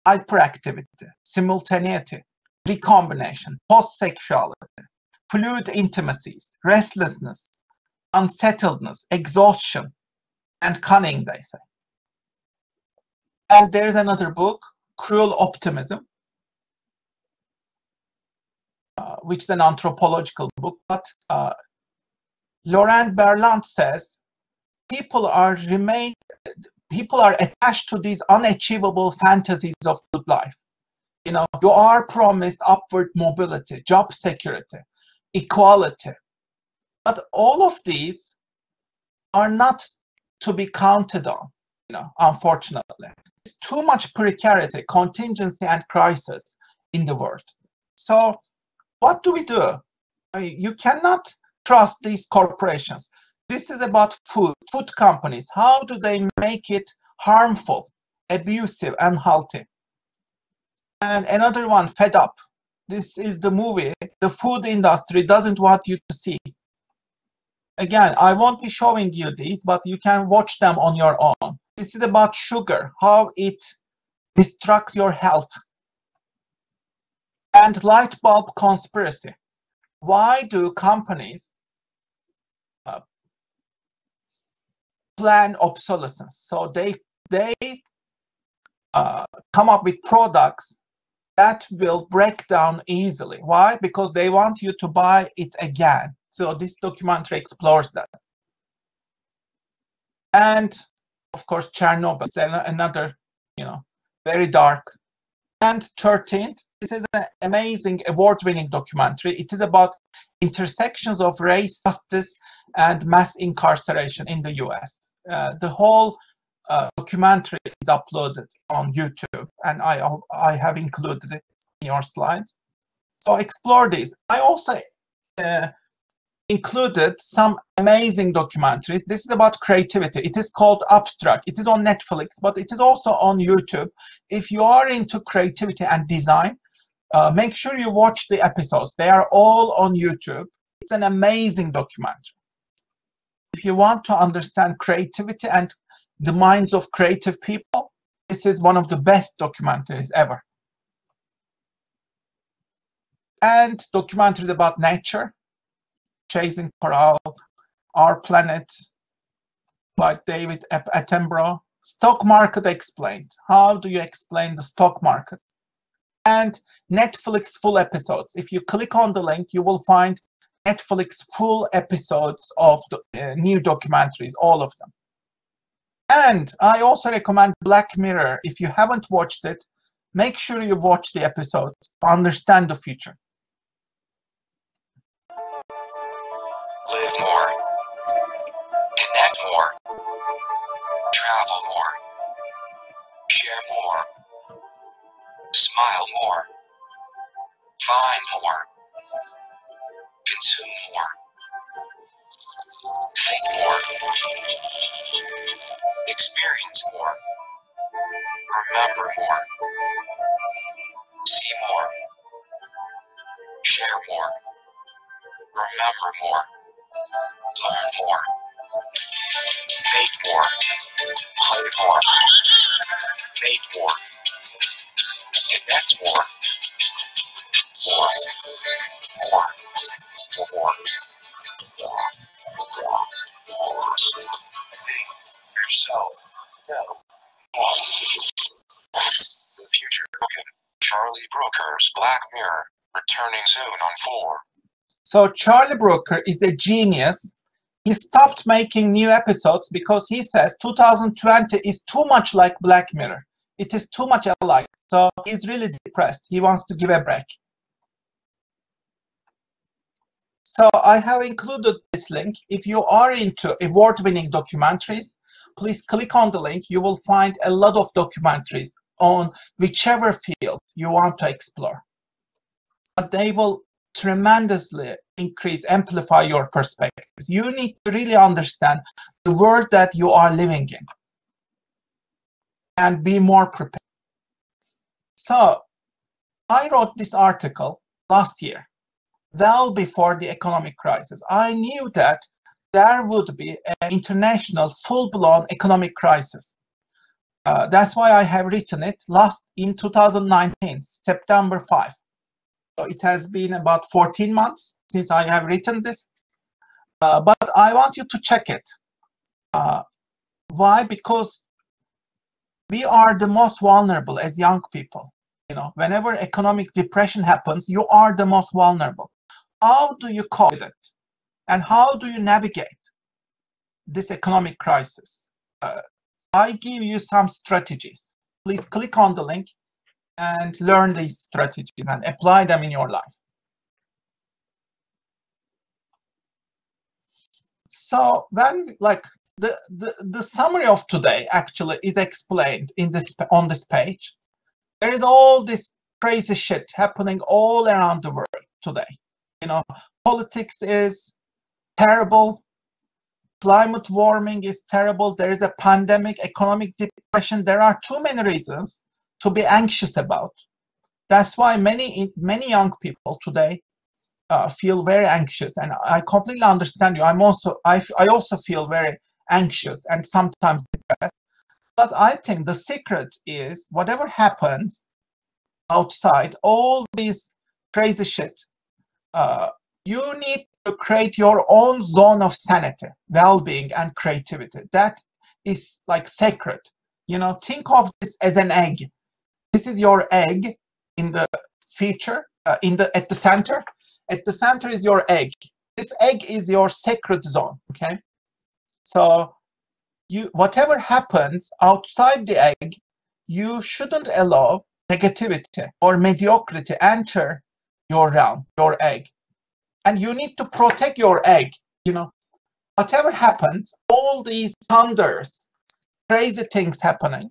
hyperactivity, simultaneity, recombination, post-sexuality, fluid intimacies, restlessness, unsettledness, exhaustion, and cunning, they say. And there's another book, Cruel Optimism, which is an anthropological book, but Laurent Berlant says people are attached to these unachievable fantasies of good life. You are promised upward mobility, job security, equality, but all of these are not to be counted on, unfortunately. There's too much precarity, contingency, and crisis in the world. So what do we do? You cannot trust these corporations. This is about food companies. How do they make it harmful, abusive, unhealthy? And another one, Fed Up. This is the movie the food industry doesn't want you to see. Again, I won't be showing you these, but you can watch them on your own. This is about sugar, how it destructs your health. And light bulb conspiracy. Why do companies plan obsolescence? So they come up with products that will break down easily. Why? Because they want you to buy it again. So this documentary explores that. And of course, Chernobyl is another, very dark. And 13th, this is an amazing award-winning documentary. It is about intersections of race, justice, and mass incarceration in the US. The whole documentary is uploaded on YouTube, and I have included it in your slides. So explore this. I also included some amazing documentaries. This is about creativity. It is called Abstract. It is on Netflix, but it is also on YouTube. If you are into creativity and design, make sure you watch the episodes. They are all on YouTube. It's an amazing documentary. If you want to understand creativity and the minds of creative people, this is one of the best documentaries ever. And documentaries about nature, Chasing Coral, Our Planet, by David Attenborough. Stock Market Explained. How do you explain the stock market? And Netflix full episodes. If you click on the link, you will find Netflix full episodes of the new documentaries, all of them. And I also recommend Black Mirror. If you haven't watched it, make sure you watch the episode to understand the future. Live more, connect more, travel more, share more, smile more, find more, consume more, think more, experience more, remember more, see more, share more, remember more, learn more, make more, play more, make more, connect more, think yourself, The Future Broken. Charlie Brooker's Black Mirror, returning soon on 4. So Charlie Brooker is a genius. He stopped making new episodes because he says 2020 is too much like Black Mirror. It is too much alike. So he's really depressed. He wants to give a break. So I have included this link. If you are into award-winning documentaries, please click on the link. You will find a lot of documentaries on whichever field you want to explore. But they will tremendously amplify your perspectives. You need to really understand the world that you are living in and be more prepared. So I wrote this article last year, well before the economic crisis. I knew that there would be an international full-blown economic crisis. That's why I have written it in 2019, September 5. So it has been about 14 months since I have written this. But I want you to check it. Why? Because we are the most vulnerable as young people. You know, whenever economic depression happens, you are the most vulnerable. How do you cope with it? And how do you navigate this economic crisis? I give you some strategies. Please click on the link and learn these strategies and apply them in your life. So when the summary of today actually is explained in on this page. There is all this crazy shit happening all around the world today. You know, politics is terrible. Climate warming is terrible. There is a pandemic, economic depression. There are too many reasons to be anxious about. That's why many young people today feel very anxious, and I completely understand you. I also feel very anxious and sometimes depressed. But I think the secret is whatever happens outside, all this crazy shit, you need to create your own zone of sanity, well-being, and creativity. That is like sacred. You know, think of this as an egg. This is your egg in the feature, at the center. At the center is your egg. This egg is your sacred zone. Okay, so whatever happens outside the egg, you shouldn't allow negativity or mediocrity enter your realm, your egg. And you need to protect your egg. You know, whatever happens, all these thunders, crazy things happening,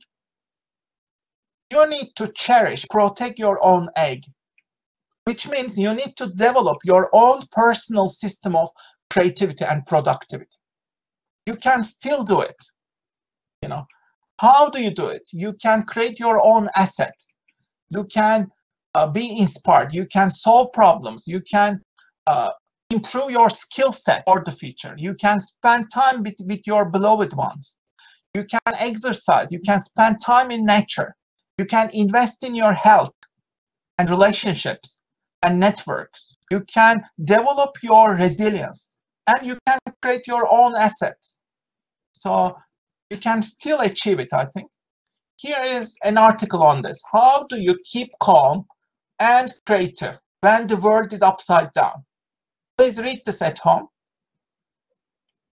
you need to cherish, protect your own egg, which means you need to develop your own personal system of creativity and productivity. You can still do it. You know, how do you do it? You can create your own assets. You can be inspired. You can solve problems. You can improve your skill set for the future. You can spend time with your beloved ones. You can exercise. You can spend time in nature. You can invest in your health and relationships and networks. You can develop your resilience, and you can create your own assets. So you can still achieve it, I think. Here is an article on this. How do you keep calm and creative when the world is upside down? Please read this at home.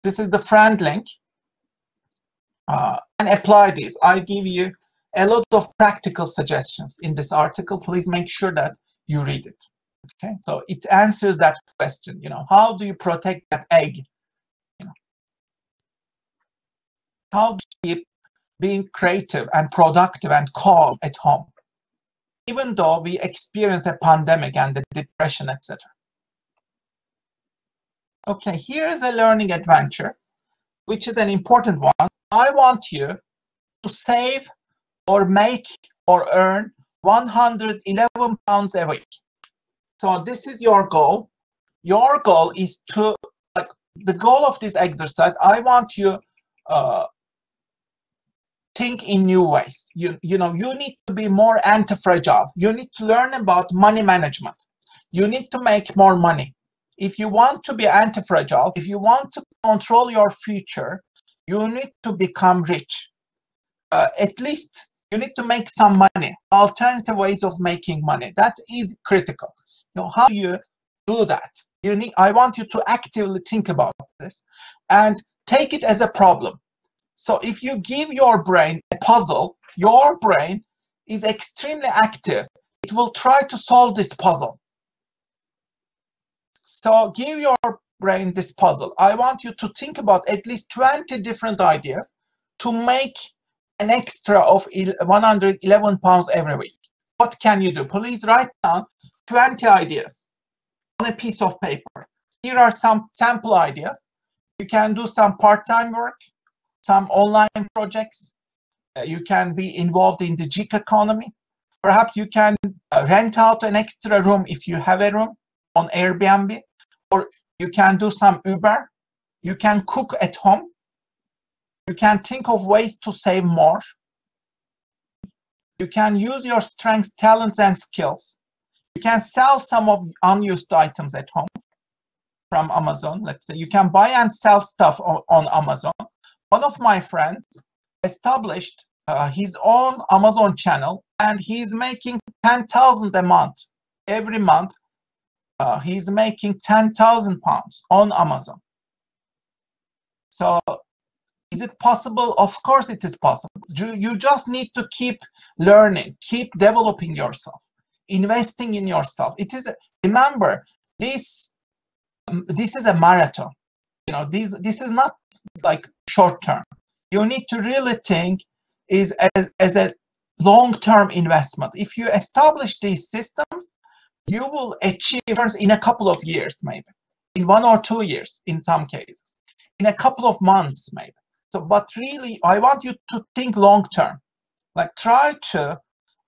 This is the friend link. And apply this. I give you a lot of practical suggestions in this article. Please make sure that you read it. Okay, so it answers that question. You know, how do you protect that egg? You know, how do you keep being creative and productive and calm at home, even though we experience a pandemic and the depression, etc. Okay, here is a learning adventure, which is an important one. I want you to save or make or earn 111 pounds a week. So this is your goal. Your goal is to, like, the goal of this exercise, I want you think in new ways. You know, you need to be more anti-fragile. You need to learn about money management. You need to make more money. If you want to be anti-fragile, if you want to control your future, you need to become rich. At least you need to make some money, alternative ways of making money. That is critical. You know, how do you do that? I want you to actively think about this and take it as a problem. So if you give your brain a puzzle, your brain is extremely active. It will try to solve this puzzle. So give your brain this puzzle. I want you to think about at least 20 different ideas to make an extra of 111 pounds every week. What can you do? Please write down 20 ideas on a piece of paper. Here are some sample ideas. You can do some part-time work, some online projects. You can be involved in the gig economy. Perhaps you can rent out an extra room if you have a room on Airbnb, or you can do some Uber. You can cook at home. You can think of ways to save more. You can use your strengths, talents, and skills. You can sell some of unused items at home from Amazon. Let's say you can buy and sell stuff on Amazon. One of my friends established his own Amazon channel, and he's making 10,000 a month. Every month, he's making 10,000 pounds on Amazon. So, is it possible? Of course, it is possible. You just need to keep learning, keep developing yourself, investing in yourself. It is. Remember, this is a marathon. You know, this is not like short term. You need to really think is as a long-term investment. If you establish these systems, you will achieve in a couple of years, maybe in 1 or 2 years, in some cases, in a couple of months, maybe. So, but really, I want you to think long-term. Like, try to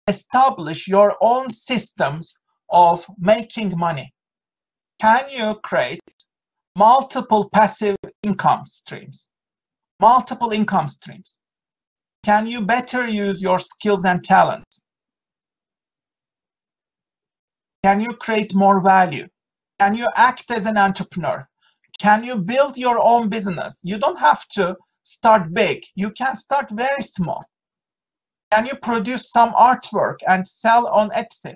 establish your own systems of making money. Can you create multiple passive income streams? Multiple income streams. Can you better use your skills and talents? Can you create more value? Can you act as an entrepreneur? Can you build your own business? You don't have to start big. You can start very small. Can you produce some artwork and sell on Etsy?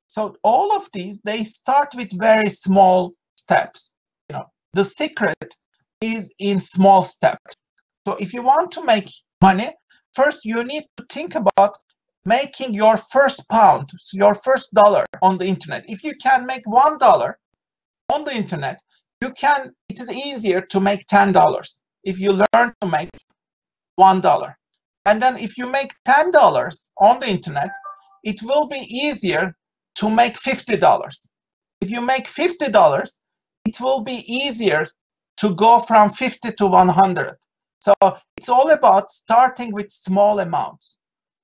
So all of these, they start with very small steps. You know, the secret is in small steps. So if you want to make money, first you need to think about making your first pound, your first dollar on the internet. If you can make $1 on the internet, it is easier to make $10 if you learn to make $1. And then if you make $10 on the internet, it will be easier to make $50. If you make $50, it will be easier to go from 50 to 100. So it's all about starting with small amounts.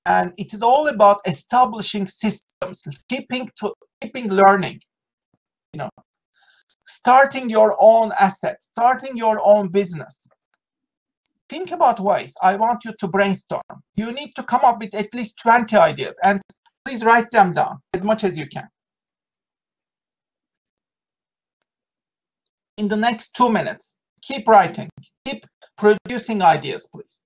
And it is all about establishing systems, keeping learning, you know, starting your own assets, starting your own business. Think about ways. I want you to brainstorm. You need to come up with at least 20 ideas, and please write them down as much as you can. In the next 2 minutes, keep writing, keep producing ideas, please.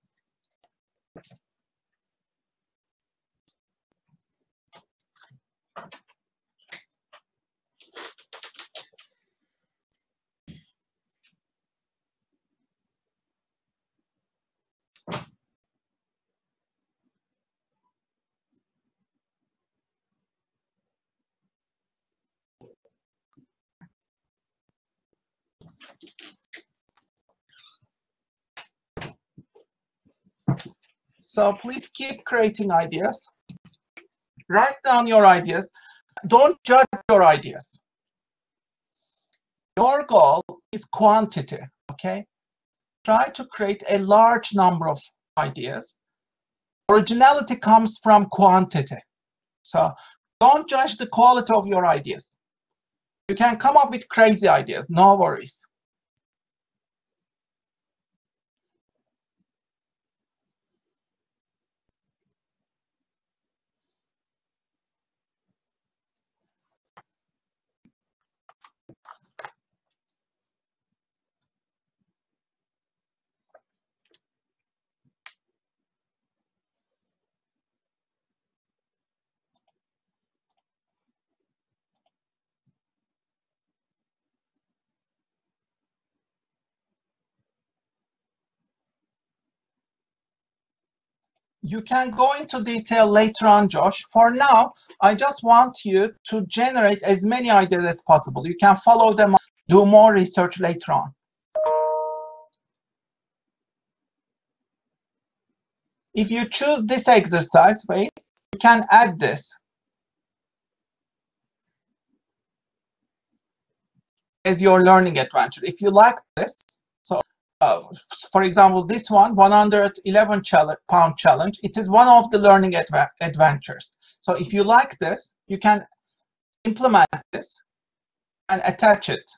So please keep creating ideas. Write down your ideas. Don't judge your ideas. Your goal is quantity, okay? Try to create a large number of ideas. Originality comes from quantity. So don't judge the quality of your ideas. You can come up with crazy ideas, no worries. You can go into detail later on, Josh. For now, I just want you to generate as many ideas as possible. You can follow them, do more research later on. If you choose this exercise, wait, you can add this as your learning adventure. If you like this, so for example, this one, 111-pound challenge, it is one of the learning adventures. So if you like this, you can implement this and attach it.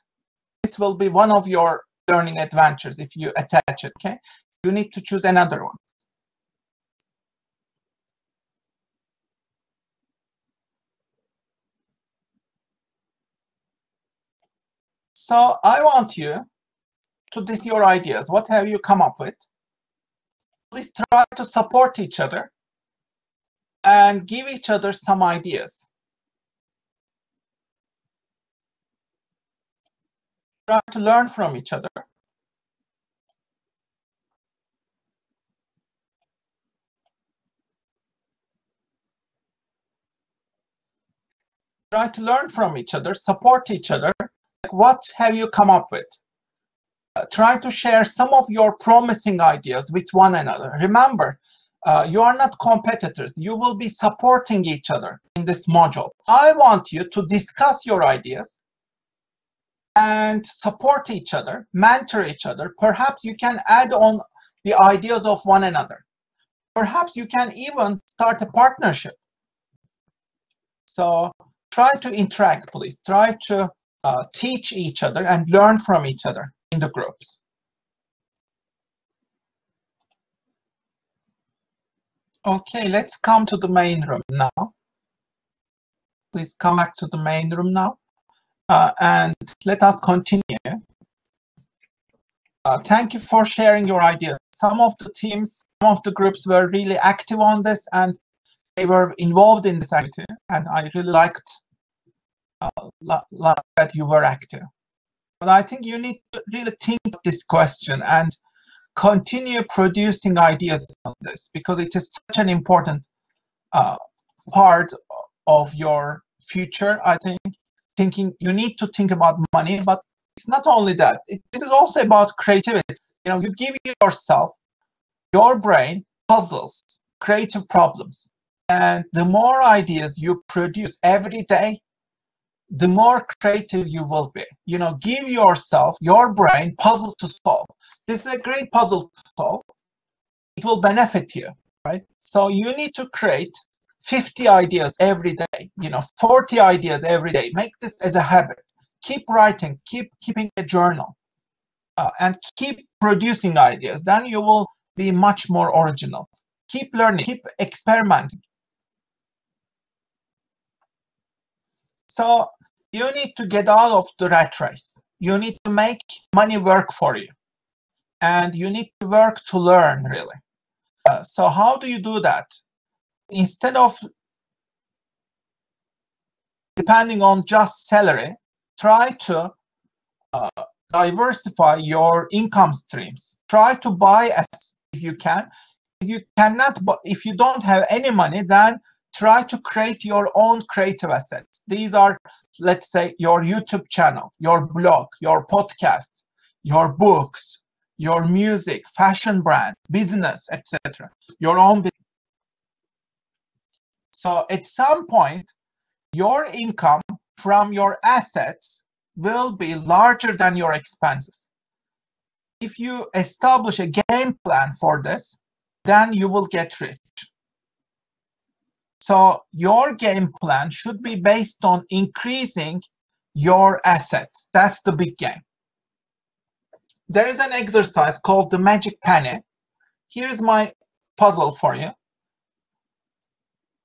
This will be one of your learning adventures if you attach it, okay? You need to choose another one. So I want you to discuss your ideas. What have you come up with? Please try to support each other and give each other some ideas. Try to learn from each other. Try to learn from each other, support each other. Like, what have you come up with? Try to share some of your promising ideas with one another. Remember, you are not competitors. You will be supporting each other in this module. I want you to discuss your ideas and support each other, mentor each other. Perhaps you can add on the ideas of one another. Perhaps you can even start a partnership. So try to interact, please. Try to teach each other and learn from each other in the groups. Okay, let's come to the main room now. Please come back to the main room now. And let us continue. Thank you for sharing your ideas. Some of the teams, some of the groups were really active on this and they were involved in this activity. And I really liked that you were active. But I think you need to really think of this question and continue producing ideas on this, because it is such an important part of your future. I think you need to think about money, but it's not only that. This is also about creativity. You know, you give yourself, your brain, puzzles, creative problems, and the more ideas you produce every day, the more creative you will be. You know, give yourself, your brain, puzzles to solve. This is a great puzzle to solve. It will benefit you, right? So you need to create 50 ideas every day, 40 ideas every day. Make this as a habit. Keep writing, keeping a journal, and keep producing ideas. Then you will be much more original. Keep learning, keep experimenting. So you need to get out of the rat race. You need to make money work for you. And you need to work to learn, really. So how do you do that? Instead of depending on just salary, try to diversify your income streams. Try to buy as if you can. If you cannot, but if you don't have any money, then try to create your own creative assets. These are, let's say, your YouTube channel, your blog, your podcast, your books, your music, fashion brand, business, etc. Your own business. So at some point, your income from your assets will be larger than your expenses. If you establish a game plan for this, then you will get rich. So your game plan should be based on increasing your assets. That's the big game. There is an exercise called the magic penny. Here's my puzzle for you.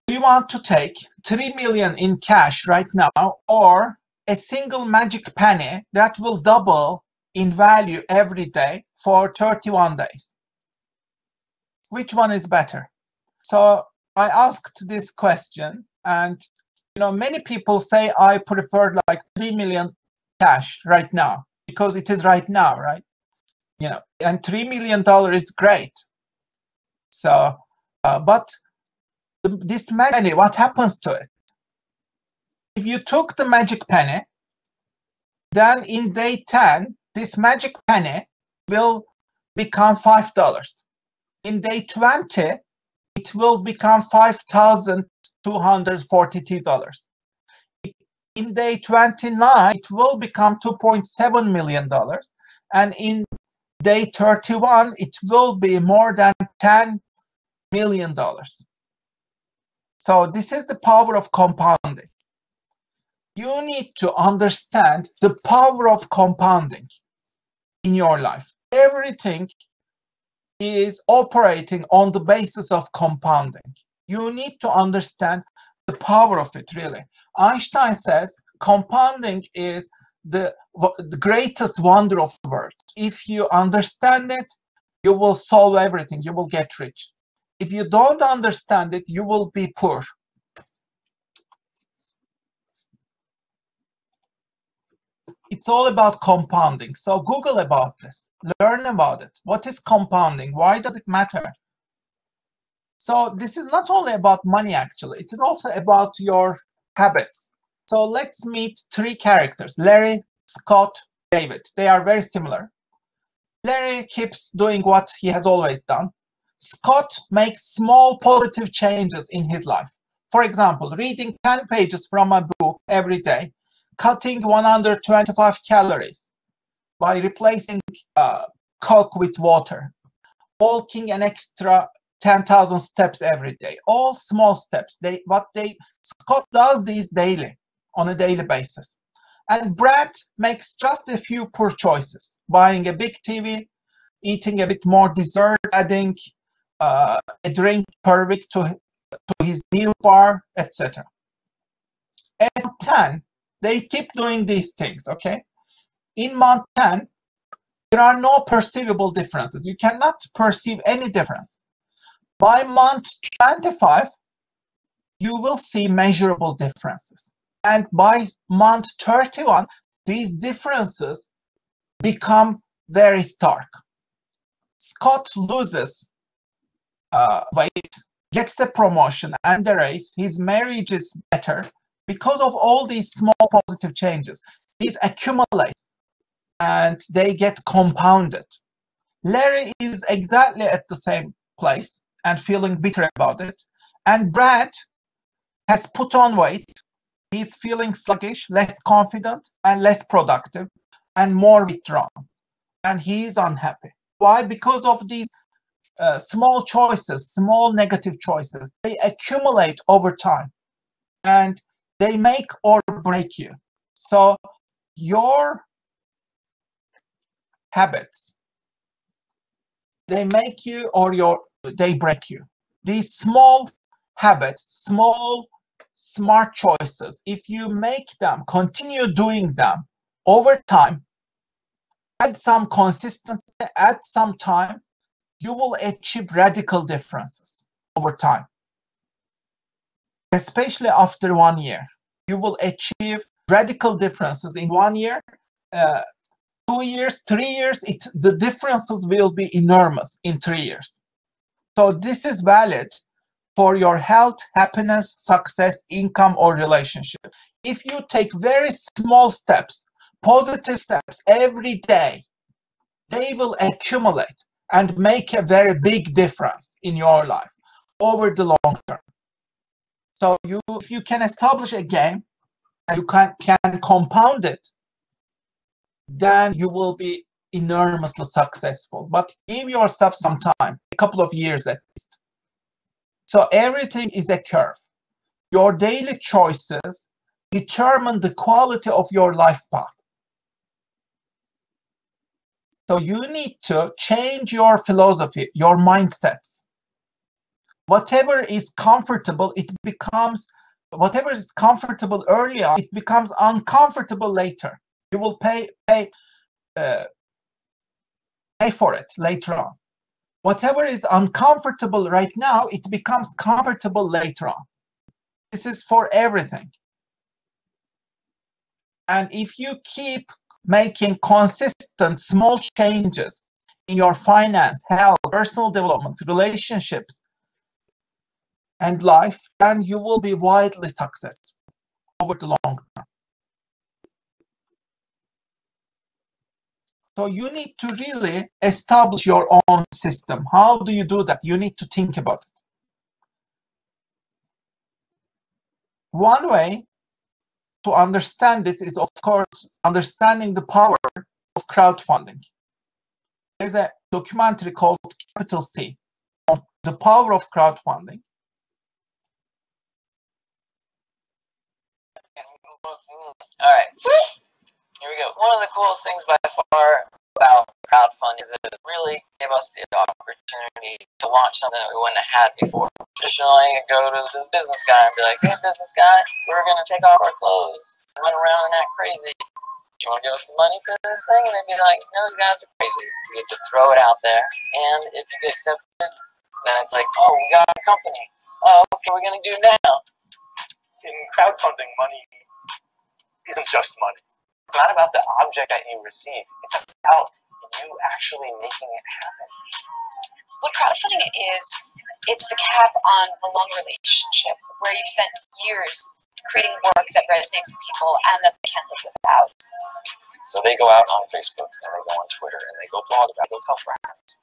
Do you want to take 3 million in cash right now, or a single magic penny that will double in value every day for 31 days? Which one is better? So I asked this question, and many people say I prefer like 3 million cash right now, because it is right now, right? And $3 million is great. So, but this magic penny, what happens to it? If you took the magic penny, then in day 10, this magic penny will become $5. In day 20, it will become $5,242. In day 29, it will become $2.7 million. And in day 31, it will be more than $10 million. So this is the power of compounding. You need to understand the power of compounding in your life. Everything is operating on the basis of compounding. You need to understand the power of it, really. Einstein says compounding is the greatest wonder of the world. If you understand it, you will solve everything. You will get rich. If you don't understand it, you will be poor. It's all about compounding. So Google about this. Learn about it. What is compounding? Why does it matter? So this is not only about money, actually. It is also about your habits. So let's meet three characters: Larry, Scott, David. They are very similar. Larry keeps doing what he has always done. Scott makes small positive changes in his life. For example, reading 10 pages from a book every day, cutting 125 calories by replacing Coke with water, walking an extra 10,000 steps every day. All small steps. Scott does these daily, on a daily basis. And Brad makes just a few poor choices, buying a big TV, eating a bit more dessert, adding a drink per week to his meal bar, etc. And 10, they keep doing these things, okay? In month 10, there are no perceivable differences. You cannot perceive any difference. By month 25, you will see measurable differences. And by month 31, these differences become very stark. Scott loses weight, gets a promotion and a raise. His marriage is better because of all these small positive changes. These accumulate and they get compounded. Larry is exactly at the same place and feeling bitter about it. And Brad has put on weight. He's feeling sluggish, less confident, and less productive, and more withdrawn. And he's unhappy. Why? Because of these small choices, small negative choices. They accumulate over time, and they make or break you. So your habits, they make you or they break you. These small habits, small smart choices, if you make them, continue doing them over time, add some consistency, add some time, you will achieve radical differences over time. Especially after 1 year, you will achieve radical differences in 1 year, 2 years, 3 years. The differences will be enormous in 3 years. So this is valid for your health, happiness, success, income, or relationship. If you take very small steps, positive steps every day, they will accumulate and make a very big difference in your life over the long term. So if you can establish a game and you can compound it, then you will be enormously successful. But give yourself some time, a couple of years at least. So everything is a curve. Your daily choices determine the quality of your life path. So you need to change your philosophy, your mindsets. Whatever is comfortable, whatever is comfortable earlier, it becomes uncomfortable later. You will pay for it later on. Whatever is uncomfortable right now, it becomes comfortable later on. This is for everything. And if you keep making consistent small changes in your finance, health, personal development, relationships, and life, then you will be wildly successful over the long term. So you need to really establish your own system. How do you do that? You need to think about it. One way to understand this is, of course, understanding the power of crowdfunding. There's a documentary called Capital C on the power of crowdfunding. All right, here we go. One of the coolest things by far about crowdfunding is that it really gave us the opportunity to launch something that we wouldn't have had before. Traditionally, you go to this business guy and be like, hey, business guy, we're going to take off our clothes and run around and act crazy. Do you want to give us some money for this thing? And they'd be like, no, you guys are crazy. We get to throw it out there, and if you get accepted, then it's like, oh, we got a company. Oh, what are we going to do now? In crowdfunding, money isn't just money. It's not about the object that you receive. It's about you actually making it happen. What crowdfunding is, it's the cap on a long relationship where you spent years creating work that resonates with people and that they can't live without. So they go out on Facebook and they go on Twitter and they go blog about it, go tell friends.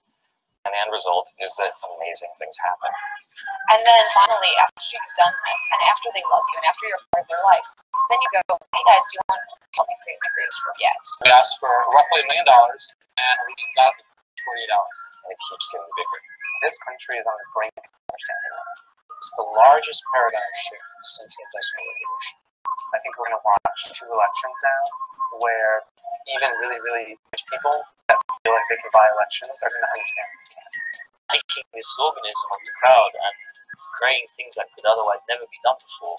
And the end result is that amazing things happen. And then finally, after you've done this, and after they love you, and after you're a part of their life, then you go, hey guys, do you want to help me create my greatest work yet? We asked for roughly $1 million, and we got $48. And it keeps getting bigger. This country is on the brink of understanding that. It's the largest paradigm shift since the Industrial Revolution. I think we're going to watch 2 elections now where even really, really rich people that feel like they can buy elections are going to understand. Taking this organism of the crowd and creating things that could otherwise never be done before.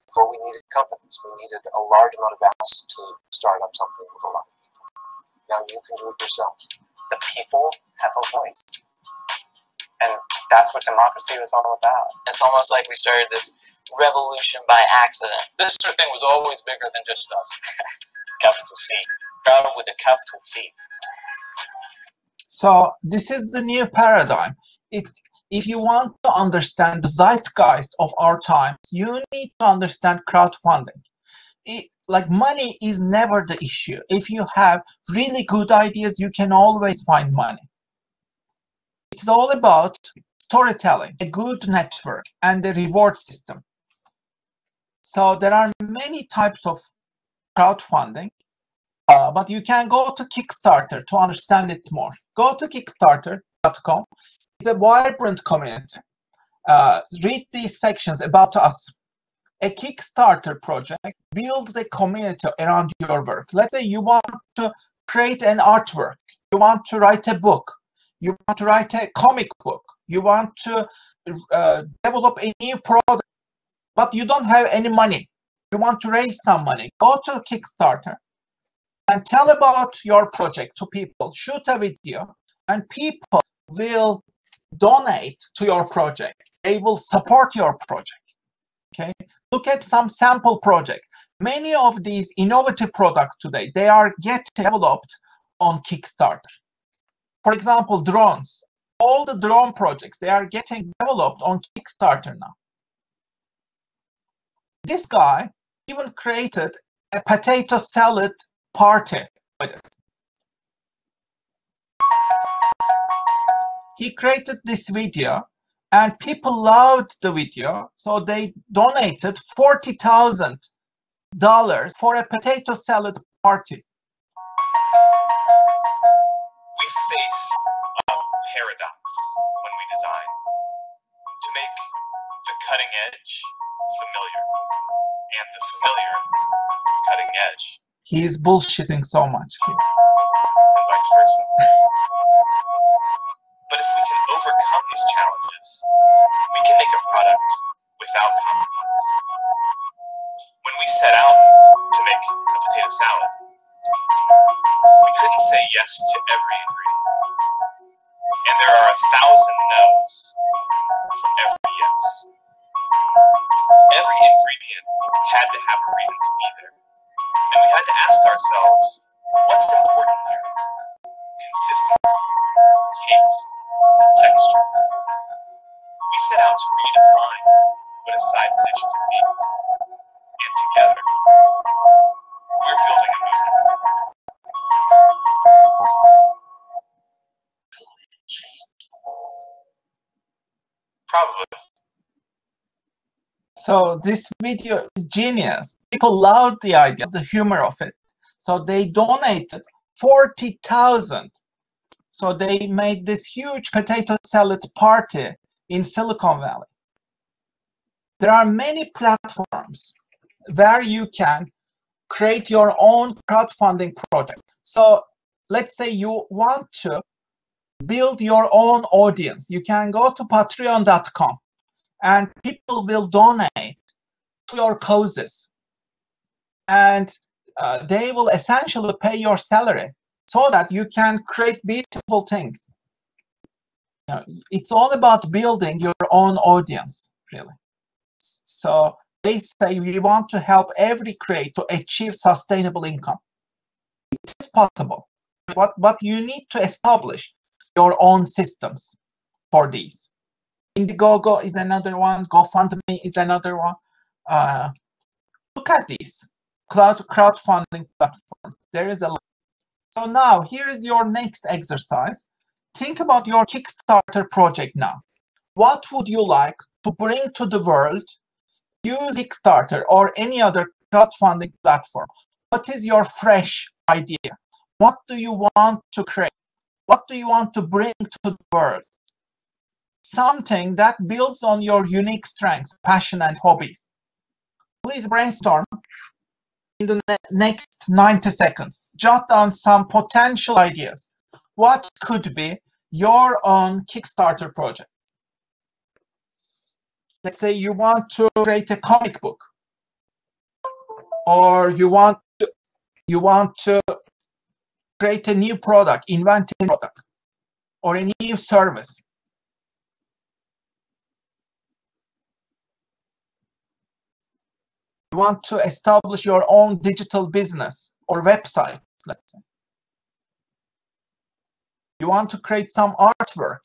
Before we needed companies, we needed a large amount of gas to start up something with a lot of people. Now you can do it yourself. The people have a voice. And that's what democracy was all about. It's almost like we started this revolution by accident. This sort of thing was always bigger than just us. Capital C. Crowd with a capital C. So this is the new paradigm. If you want to understand the zeitgeist of our times, you need to understand crowdfunding. Like money is never the issue. If you have really good ideas, you can always find money. It's all about storytelling, a good network, and a reward system. So there are many types of crowdfunding. But you can go to Kickstarter to understand it more. Go to Kickstarter.com. It's a vibrant community. Read these sections about us. A Kickstarter project builds a community around your work. Let's say you want to create an artwork. You want to write a book. You want to write a comic book. You want to develop a new product, but you don't have any money. You want to raise some money. Go to Kickstarter and tell about your project to people. Shoot a video, and people will donate to your project. They will support your project. Okay, look at some sample projects. Many of these innovative products today, they are getting developed on Kickstarter. For example, drones. All the drone projects, they are getting developed on Kickstarter now. This guy even created a potato salad party with it. He created this video and people loved the video, so they donated $40,000 for a potato salad party. We face a paradox when we design. To make the cutting edge familiar and the familiar cutting edge. He is bullshitting so much here. And vice versa. But if we can overcome these challenges, we can make a product without compromise. When we set out to make a potato salad, we couldn't say yes to every ingredient. And there are 1,000 no's for every yes. Every ingredient had to have a reason to be there. And we had to ask ourselves, what's important here? Consistency, taste, texture. We set out to redefine what a side dish can be. And together, we're building a movement. Probably. So this video is genius. People loved the idea, the humor of it. So they donated 40,000. So they made this huge potato salad party in Silicon Valley. There are many platforms where you can create your own crowdfunding project. So let's say you want to build your own audience. You can go to patreon.com and people will donate to your causes. And they will essentially pay your salary so that you can create beautiful things. You know, it's all about building your own audience, really. So they say we want to help every creator to achieve sustainable income. It is possible, but you need to establish your own systems for these. Indiegogo is another one. GoFundMe is another one. Look at these crowdfunding platforms. There is a lot. So now here is your next exercise. Think about your Kickstarter project now. What would you like to bring to the world? Use Kickstarter or any other crowdfunding platform. What is your fresh idea? What do you want to create? What do you want to bring to the world? Something that builds on your unique strengths, passion, and hobbies. Please brainstorm in the next 90 seconds. Jot down some potential ideas. What could be your own Kickstarter project? Let's say you want to create a comic book, or you want to create a new product, invent a product, or a new service. You want to establish your own digital business or website, let's say. You want to create some artwork.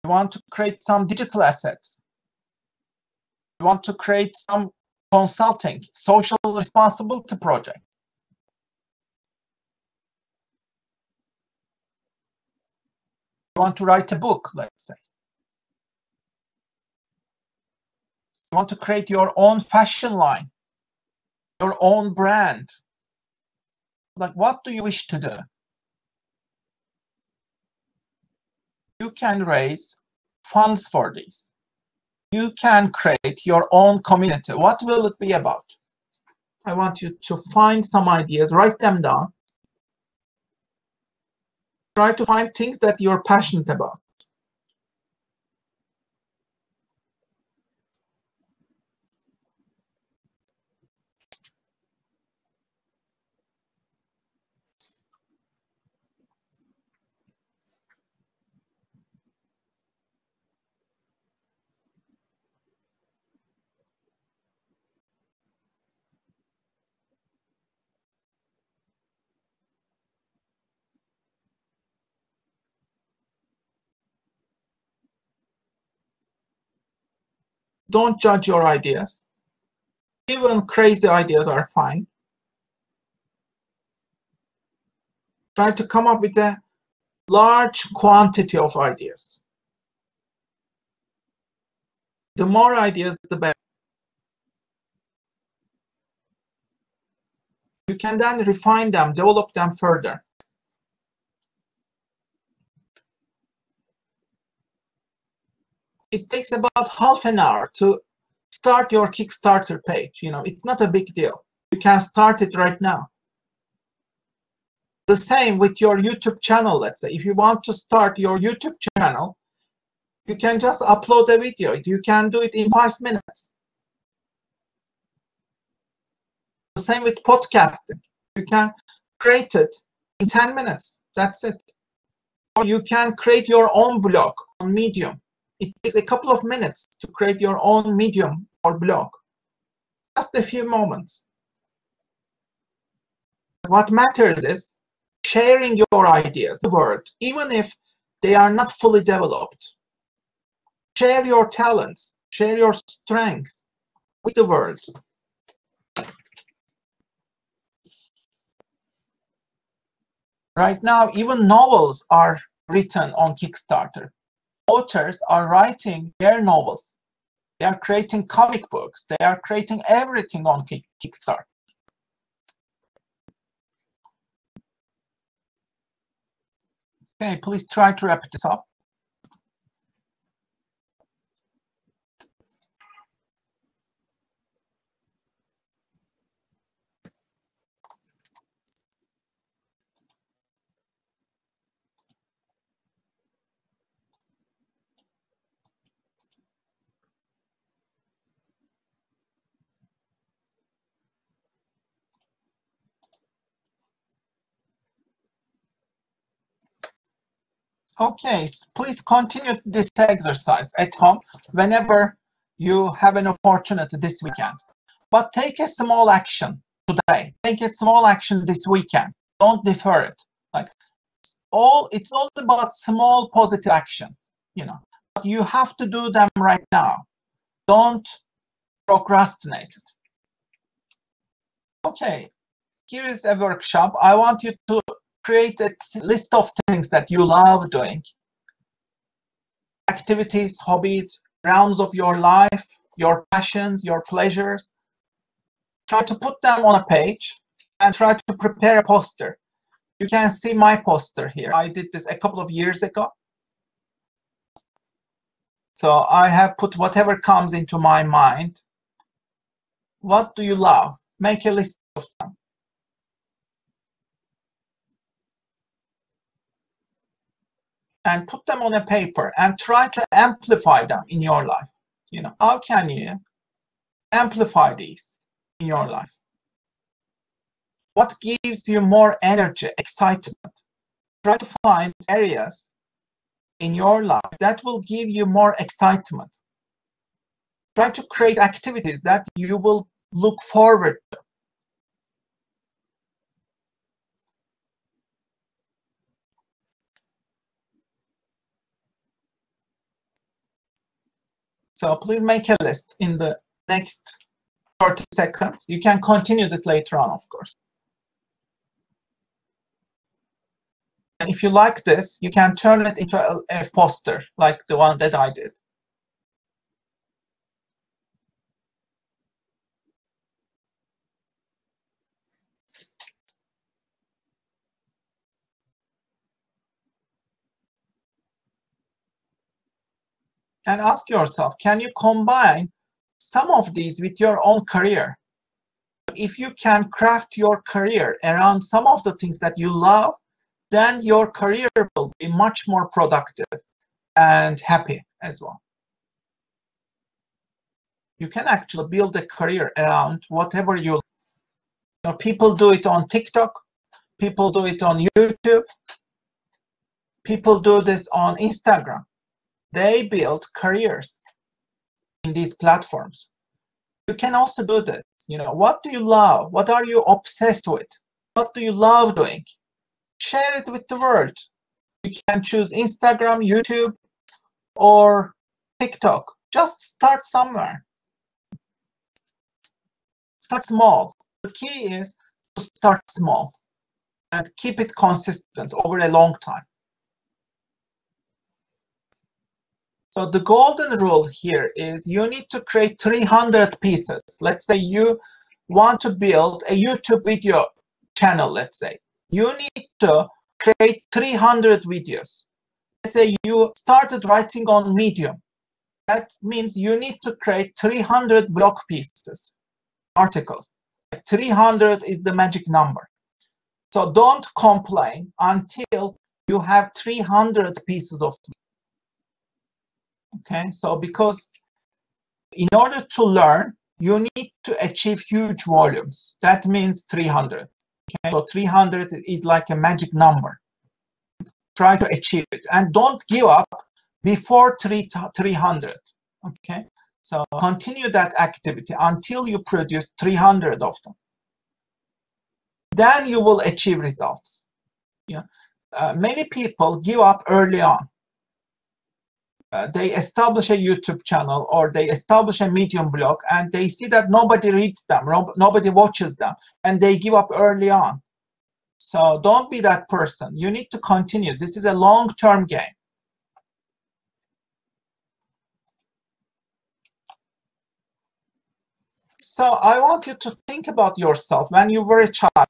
You want to create some digital assets. You want to create some consulting, social responsibility project. You want to write a book, let's say. You want to create your own fashion line, your own brand. Like, what do you wish to do? You can raise funds for these. You can create your own community. What will it be about? I want you to find some ideas, write them down. Try to find things that you're passionate about. Don't judge your ideas. Even crazy ideas are fine. Try to come up with a large quantity of ideas. The more ideas, the better. You can then refine them, develop them further. It takes about half an hour to start your Kickstarter page. You know, it's not a big deal. You can start it right now. The same with your YouTube channel, let's say. If you want to start your YouTube channel, you can just upload a video. You can do it in 5 minutes. The same with podcasting. You can create it in 10 minutes. That's it. Or you can create your own blog on Medium. It takes a couple of minutes to create your own Medium or blog. Just a few moments. What matters is sharing your ideas with the world, even if they are not fully developed. Share your talents, share your strengths with the world. Right now, even novels are written on Kickstarter. authors are writing their novels. They are creating comic books. They are creating everything on Kickstarter. Okay, please try to wrap this up. Okay, please continue this exercise at home whenever you have an opportunity this weekend. But take a small action today. Take a small action this weekend. Don't defer it. Like it's all about small positive actions, you know. But you have to do them right now. Don't procrastinate it. Okay, here is a workshop. I want you to create a list of things that you love doing. Activities, hobbies, realms of your life, your passions, your pleasures. Try to put them on a page and try to prepare a poster. You can see my poster here. I did this a couple of years ago. So I have put whatever comes into my mind. What do you love? Make a list of them. And put them on a paper and try to amplify them in your life. You know, how can you amplify these in your life? What gives you more energy, excitement? Try to find areas in your life that will give you more excitement. Try to create activities that you will look forward to. So please make a list in the next 30 seconds. You can continue this later on, of course. And if you like this, you can turn it into a poster like the one that I did. And ask yourself, can you combine some of these with your own career? If you can craft your career around some of the things that you love, then your career will be much more productive and happy as well. You can actually build a career around whatever you love. You know, people do it on TikTok, people do it on YouTube, people do this on Instagram. They build careers in these platforms. You can also do this. You know, what do you love? What are you obsessed with? What do you love doing? Share it with the world. You can choose Instagram, YouTube, or TikTok. Just start somewhere. Start small. The key is to start small and keep it consistent over a long time. So the golden rule here is you need to create 300 pieces. Let's say you want to build a YouTube video channel, let's say. You need to create 300 videos. Let's say you started writing on Medium. That means you need to create 300 blog pieces, articles. 300 is the magic number. So don't complain until you have 300 pieces of. Okay, so because in order to learn, you need to achieve huge volumes. That means 300. Okay, so 300 is like a magic number. Try to achieve it and don't give up before 300. Okay, so continue that activity until you produce 300 of them. Then you will achieve results. Yeah, many people give up early on. They establish a YouTube channel or they establish a Medium blog and they see that nobody reads them, nobody watches them, and they give up early on. So don't be that person. You need to continue. This is a long-term game. So I want you to think about yourself when you were a child.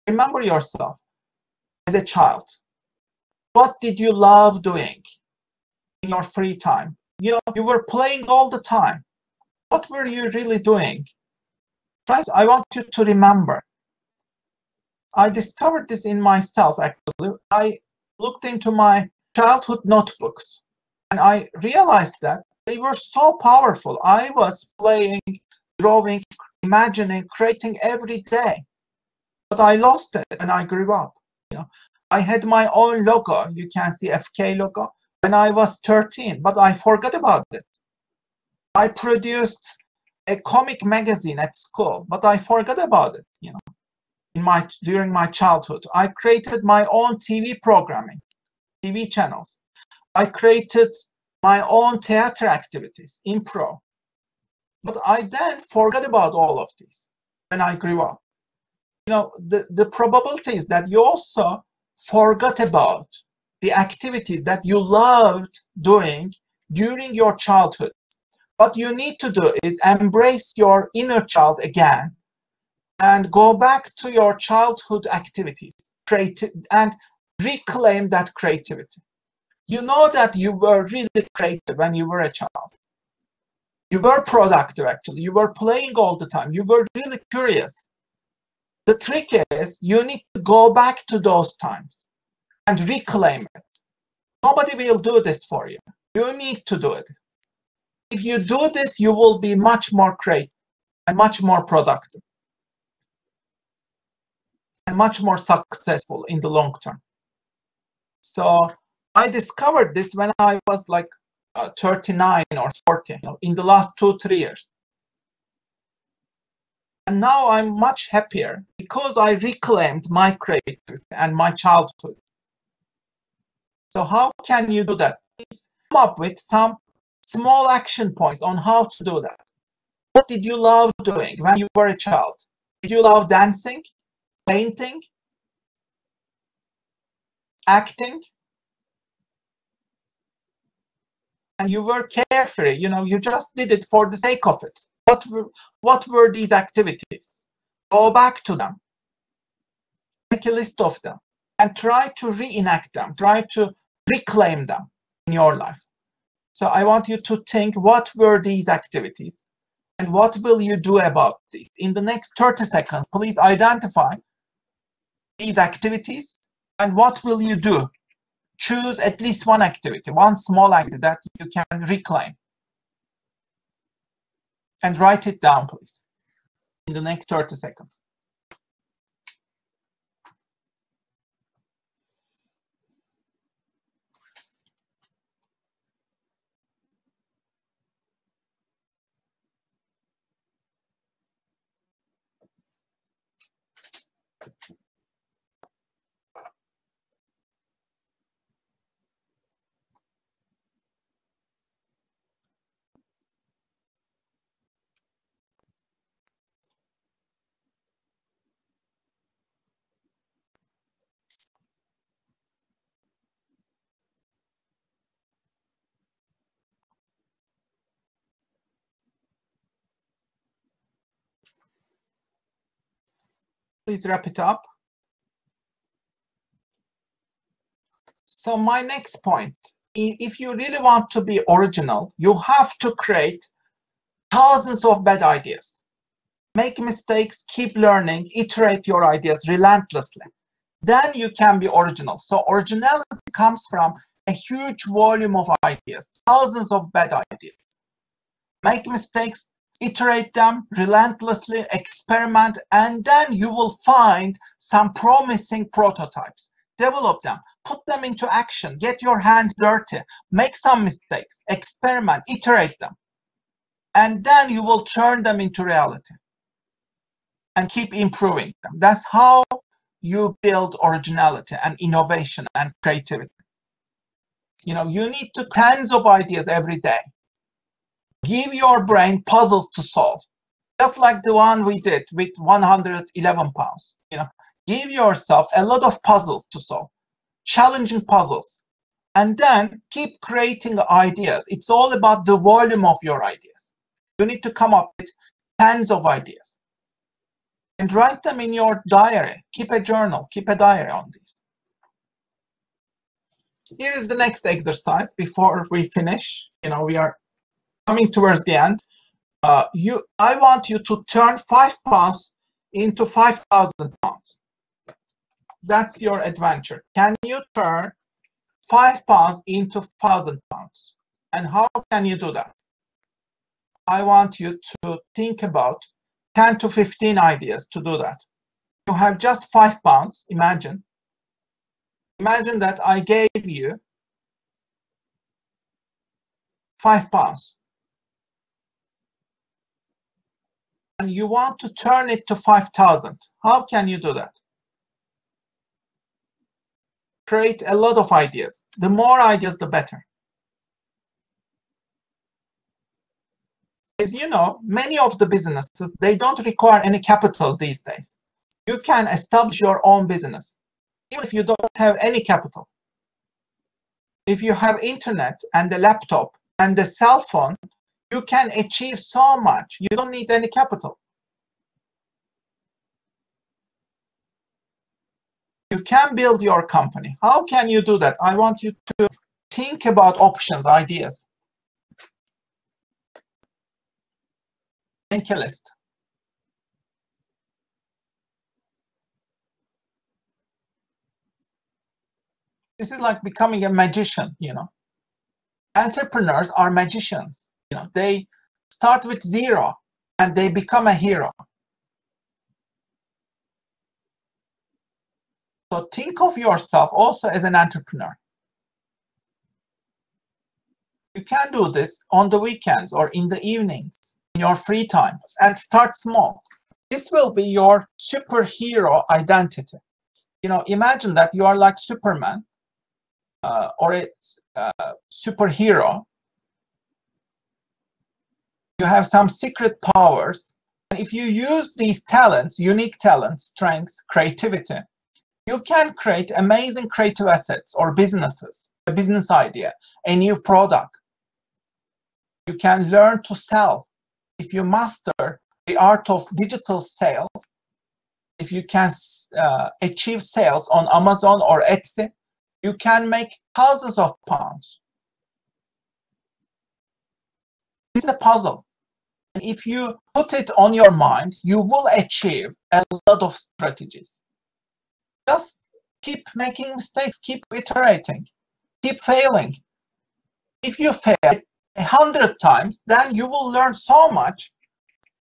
Remember yourself as a child. What did you love doing in your free time? You know, you were playing all the time. What were you really doing? Right? I want you to remember. I discovered this in myself, actually. I looked into my childhood notebooks and I realized that they were so powerful. I was playing, drawing, imagining, creating every day. But I lost it when I grew up. You know, I had my own logo. You can see FK logo when I was 13, but I forgot about it. I produced a comic magazine at school, but I forgot about it. You know, during my childhood, I created my own TV programming, TV channels. I created my own theater activities, improv. But I then forgot about all of this when I grew up. You know, the probability is that you also forgot about the activities that you loved doing during your childhood. What you need to do is embrace your inner child again and go back to your childhood activities, and reclaim that creativity. You know that you were really creative when you were a child. You were productive, actually. You were playing all the time. You were really curious. The trick is you need to go back to those times and reclaim it. Nobody will do this for you. You need to do it. If you do this, you will be much more creative and much more productive and much more successful in the long term. So I discovered this when I was like 39 or 40, you know, in the last 2-3 years. And now I'm much happier because I reclaimed my creativity and my childhood. So how can you do that? Please come up with some small action points on how to do that. What did you love doing when you were a child? Did you love dancing, painting, acting? And you were carefree, you know, you just did it for the sake of it. What were these activities? Go back to them. Make a list of them and try to reenact them, try to reclaim them in your life. So I want you to think, what were these activities and what will you do about this? In the next 30 seconds, please identify these activities and what will you do? Choose at least one activity, one small activity that you can reclaim. And write it down, please, in the next 30 seconds. Please wrap it up. So my next point, if you really want to be original, you have to create thousands of bad ideas. Make mistakes, keep learning, iterate your ideas relentlessly. Then you can be original. So originality comes from a huge volume of ideas, thousands of bad ideas. Make mistakes, iterate them relentlessly, experiment, and then you will find some promising prototypes. Develop them, put them into action, get your hands dirty, make some mistakes, experiment, iterate them. And then you will turn them into reality and keep improving them. That's how you build originality and innovation and creativity. You know, you need to tens of ideas every day. Give your brain puzzles to solve, just like the one we did with 111 pounds. You know, give yourself a lot of puzzles to solve, challenging puzzles, and then keep creating ideas. It's all about the volume of your ideas. You need to come up with tens of ideas. And write them in your diary. Keep a journal, keep a diary on these. Here is the next exercise before we finish. We are coming towards the end. I want you to turn £5 into £5,000. That's your adventure. Can you turn £5 into £1,000? And how can you do that? I want you to think about 10 to 15 ideas to do that. You have just £5. Imagine that I gave you £5. And you want to turn it to 5,000. How can you do that? Create a lot of ideas. The more ideas, the better. As you know, many of the businesses, they don't require any capital these days. You can establish your own business, even if you don't have any capital. If you have internet and a laptop and a cell phone, you can achieve so much. You don't need any capital. You can build your company. How can you do that? I want you to think about options, ideas. Make a list. This is like becoming a magician, Entrepreneurs are magicians. They start with zero and they become a hero. So think of yourself also as an entrepreneur. You can do this on the weekends or in the evenings, in your free time, and start small. This will be your superhero identity. Imagine that you are like Superman or a superhero. You have some secret powers. And if you use these talents, unique talents, strengths, creativity, you can create amazing creative assets or businesses, a business idea, a new product. You can learn to sell. If you master the art of digital sales, if you can achieve sales on Amazon or Etsy, you can make thousands of pounds. This is a puzzle. And if you put it on your mind, you will achieve a lot of strategies. Just keep making mistakes, keep iterating, keep failing. If you fail 100 times, then you will learn so much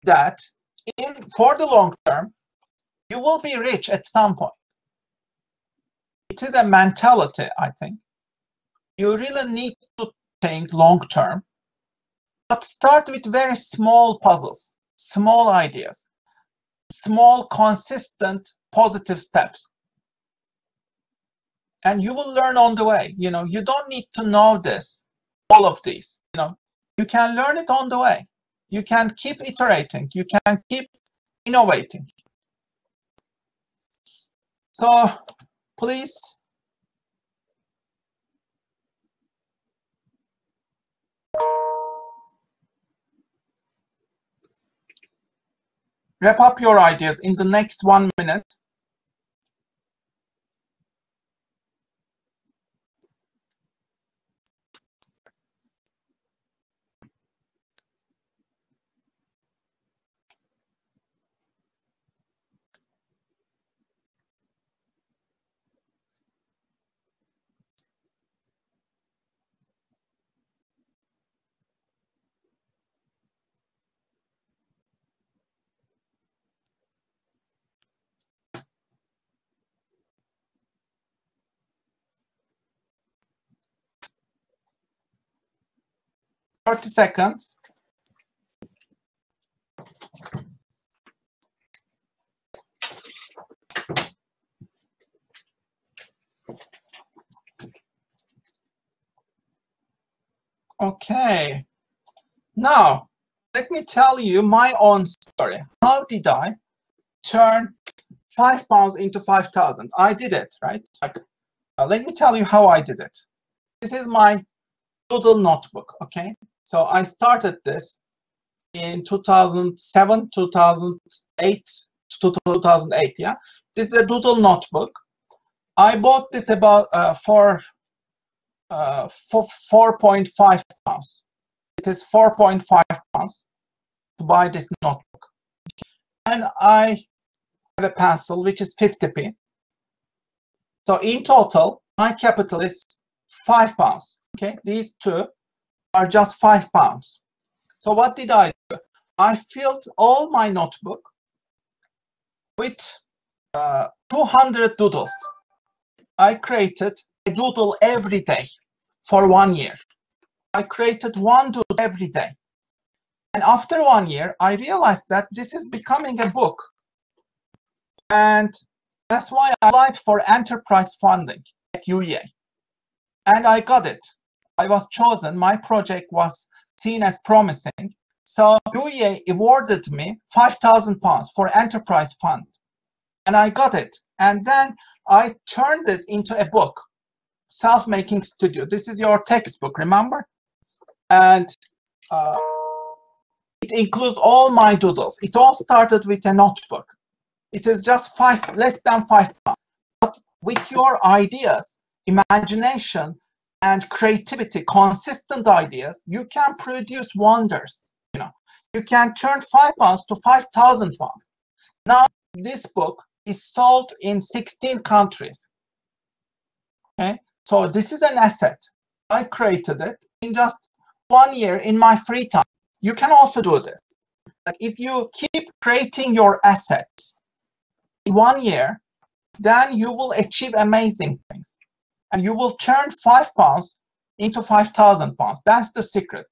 that for the long term, you will be rich at some point. It is a mentality, I think. You really need to think long term, but start with very small puzzles, small ideas, small, consistent, positive steps. And you will learn on the way. You don't need to know all of these. You can learn it on the way. You can keep iterating. You can keep innovating. So please wrap up your ideas in the next 1 minute. Thirty seconds. Okay. Now, let me tell you my own story. How did I turn £5 into 5,000? I did it, right? Let me tell you how I did it. This is my doodle notebook, okay? So I started this in 2007, 2008, 2008. Yeah, this is a doodle notebook. I bought this about for 4.5 pounds. It is 4.5 pounds to buy this notebook. And I have a pencil which is 50p. So in total, my capital is 5 pounds. Okay, these two are just 5 pounds. So what did I do? I filled all my notebook with 200 doodles. I created a doodle every day for 1 year. I created one doodle every day. And after 1 year, I realized that this is becoming a book. And that's why I applied for enterprise funding at UEA. And I got it. I was chosen. My project was seen as promising. So UEA awarded me £5,000 for enterprise fund. And I got it. And then I turned this into a book, Self-Making Studio. This is your textbook, remember? And it includes all my doodles. It all started with a notebook. It is just less than 5 pounds. But with your ideas, imagination, and creativity, consistent ideas, you can produce wonders. You know, you can turn 5 pounds to 5,000 pounds. Now, this book is sold in 16 countries. Okay, so this is an asset. I created it in just 1 year in my free time. You can also do this. Like if you keep creating your assets in 1 year, then you will achieve amazing things. And you will turn 5 pounds into 5,000 pounds. That's the secret.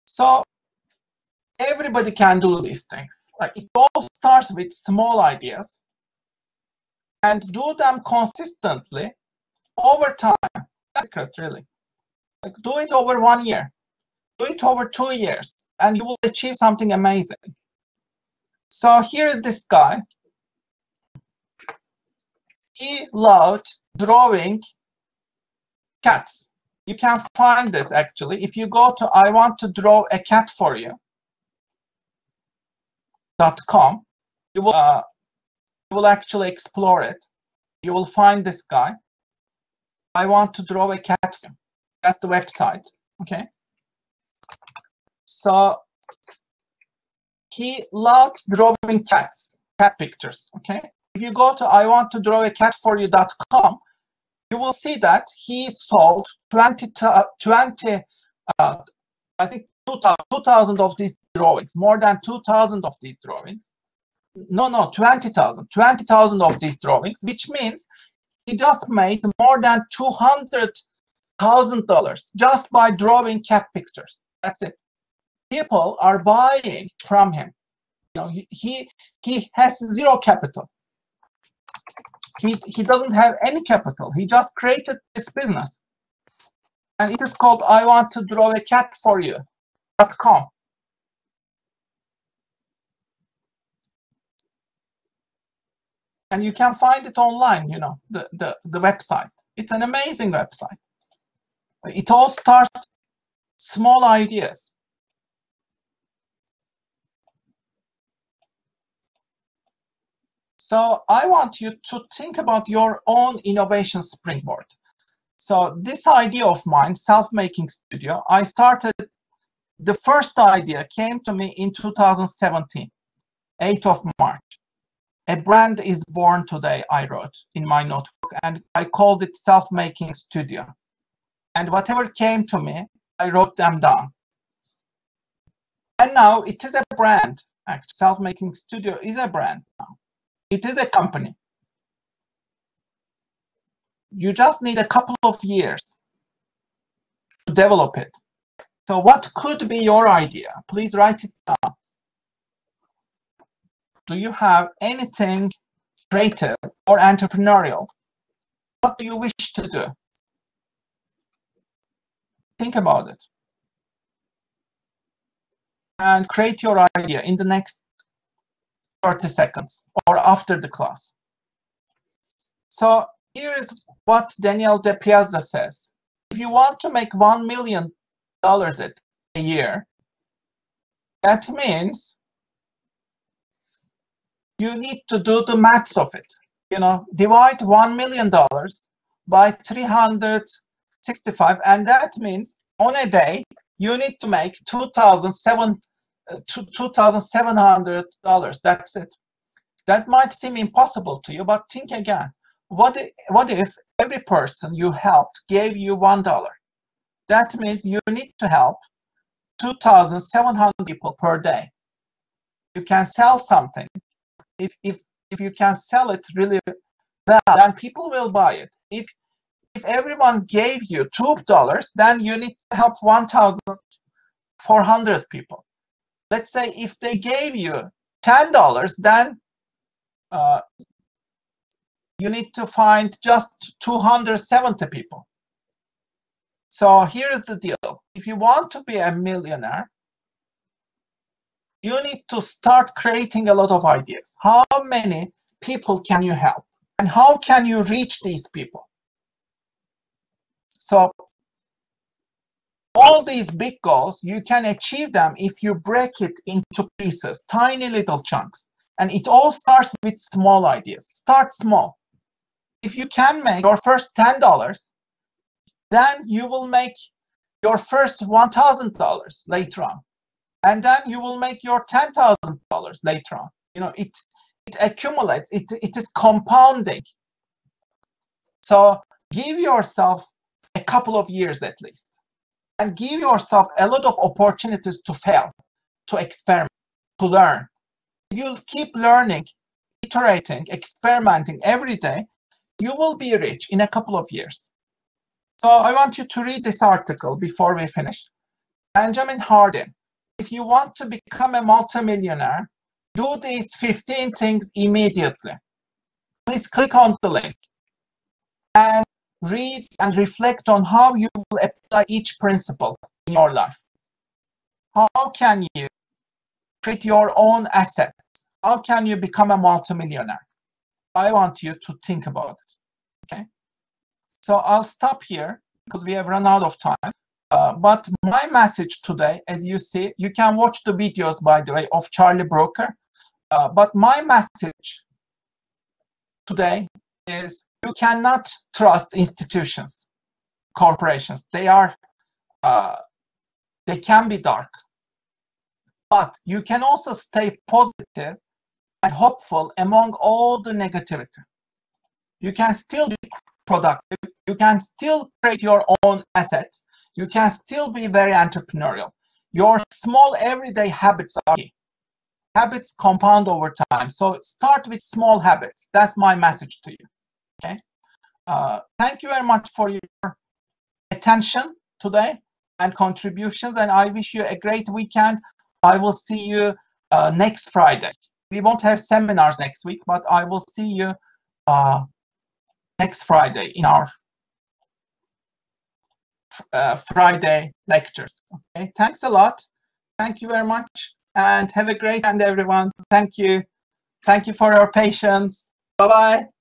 So everybody can do these things. Like it all starts with small ideas and do them consistently over time. That's the secret, really. Like do it over 1 year, do it over 2 years, and you will achieve something amazing. So here is this guy. He loved drawing cats. You can find this actually. If you go to I want to draw a cat for you.com, you will actually explore it. You will find this guy. I want to draw a cat for you. That's the website. Okay. So he loved drawing cats, cat pictures. Okay. If you go to I want to draw a cat for you.com, you will see that he sold 2,000 of these drawings, more than 2,000 of these drawings. No, 20,000 of these drawings, which means he just made more than $200,000 just by drawing cat pictures. That's it. People are buying from him. You know, he has zero capital. He doesn't have any capital. He just created this business. And it is called I want to draw a cat for you.com. And you can find it online, you know, the website. It's an amazing website. It all starts small ideas. So I want you to think about your own innovation springboard. So this idea of mine, Self-Making Studio, the first idea came to me in 2017, 8th of March. A brand is born today, I wrote in my notebook, and I called it Self-Making Studio. And whatever came to me, I wrote them down. And now it is a brand. Actually, Self-Making Studio is a brand now. It is a company. You just need a couple of years to develop it. So what could be your idea? Please write it down. Do you have anything creative or entrepreneurial? What do you wish to do? Think about it. And create your idea in the next 30 seconds or after the class. So here is what Daniel De Piazza says. If you want to make $1 million a year, that means you need to do the maths of it. You know, divide $1 million by 365, and that means on a day you need to make $2,700. That's it. That might seem impossible to you, but think again. What if every person you helped gave you $1? That means you need to help 2,700 people per day. You can sell something. If you can sell it really well, then people will buy it. If everyone gave you $2, then you need to help 1,400 people. Let's say if they gave you $10, then you need to find just 270 people. So here's the deal. If you want to be a millionaire, you need to start creating a lot of ideas. How many people can you help? And how can you reach these people? So all these big goals, you can achieve them if you break it into pieces, tiny little chunks. And it all starts with small ideas. Start small. If you can make your first $10, then you will make your first $1,000 later on. And then you will make your $10,000 later on. You know, it accumulates, it is compounding. So give yourself a couple of years at least. And give yourself a lot of opportunities to fail, to experiment, to learn. If you keep learning, iterating, experimenting every day, you will be rich in a couple of years. So I want you to read this article before we finish. Benjamin Harden. If you want to become a multimillionaire, do these 15 things immediately. Please click on the link and read and reflect on how you will apply each principle in your life. How can you create your own assets? How can you become a multimillionaire? I want you to think about it. Okay. So I'll stop here because we have run out of time. But my message today, as you see, you can watch the videos, by the way, of Charlie Brooker. But my message today is you cannot trust institutions, corporations. They can be dark. But you can also stay positive and hopeful among all the negativity. You can still be productive. You can still create your own assets. You can still be very entrepreneurial. Your small everyday habits are key. Habits compound over time. So start with small habits. That's my message to you. Okay. Thank you very much for your attention today and contributions. And I wish you a great weekend. I will see you next Friday. We won't have seminars next week, but I will see you next Friday in our Friday lectures. Okay, thanks a lot. Thank you very much, and have a great time, everyone. Thank you. Thank you for your patience. Bye-bye.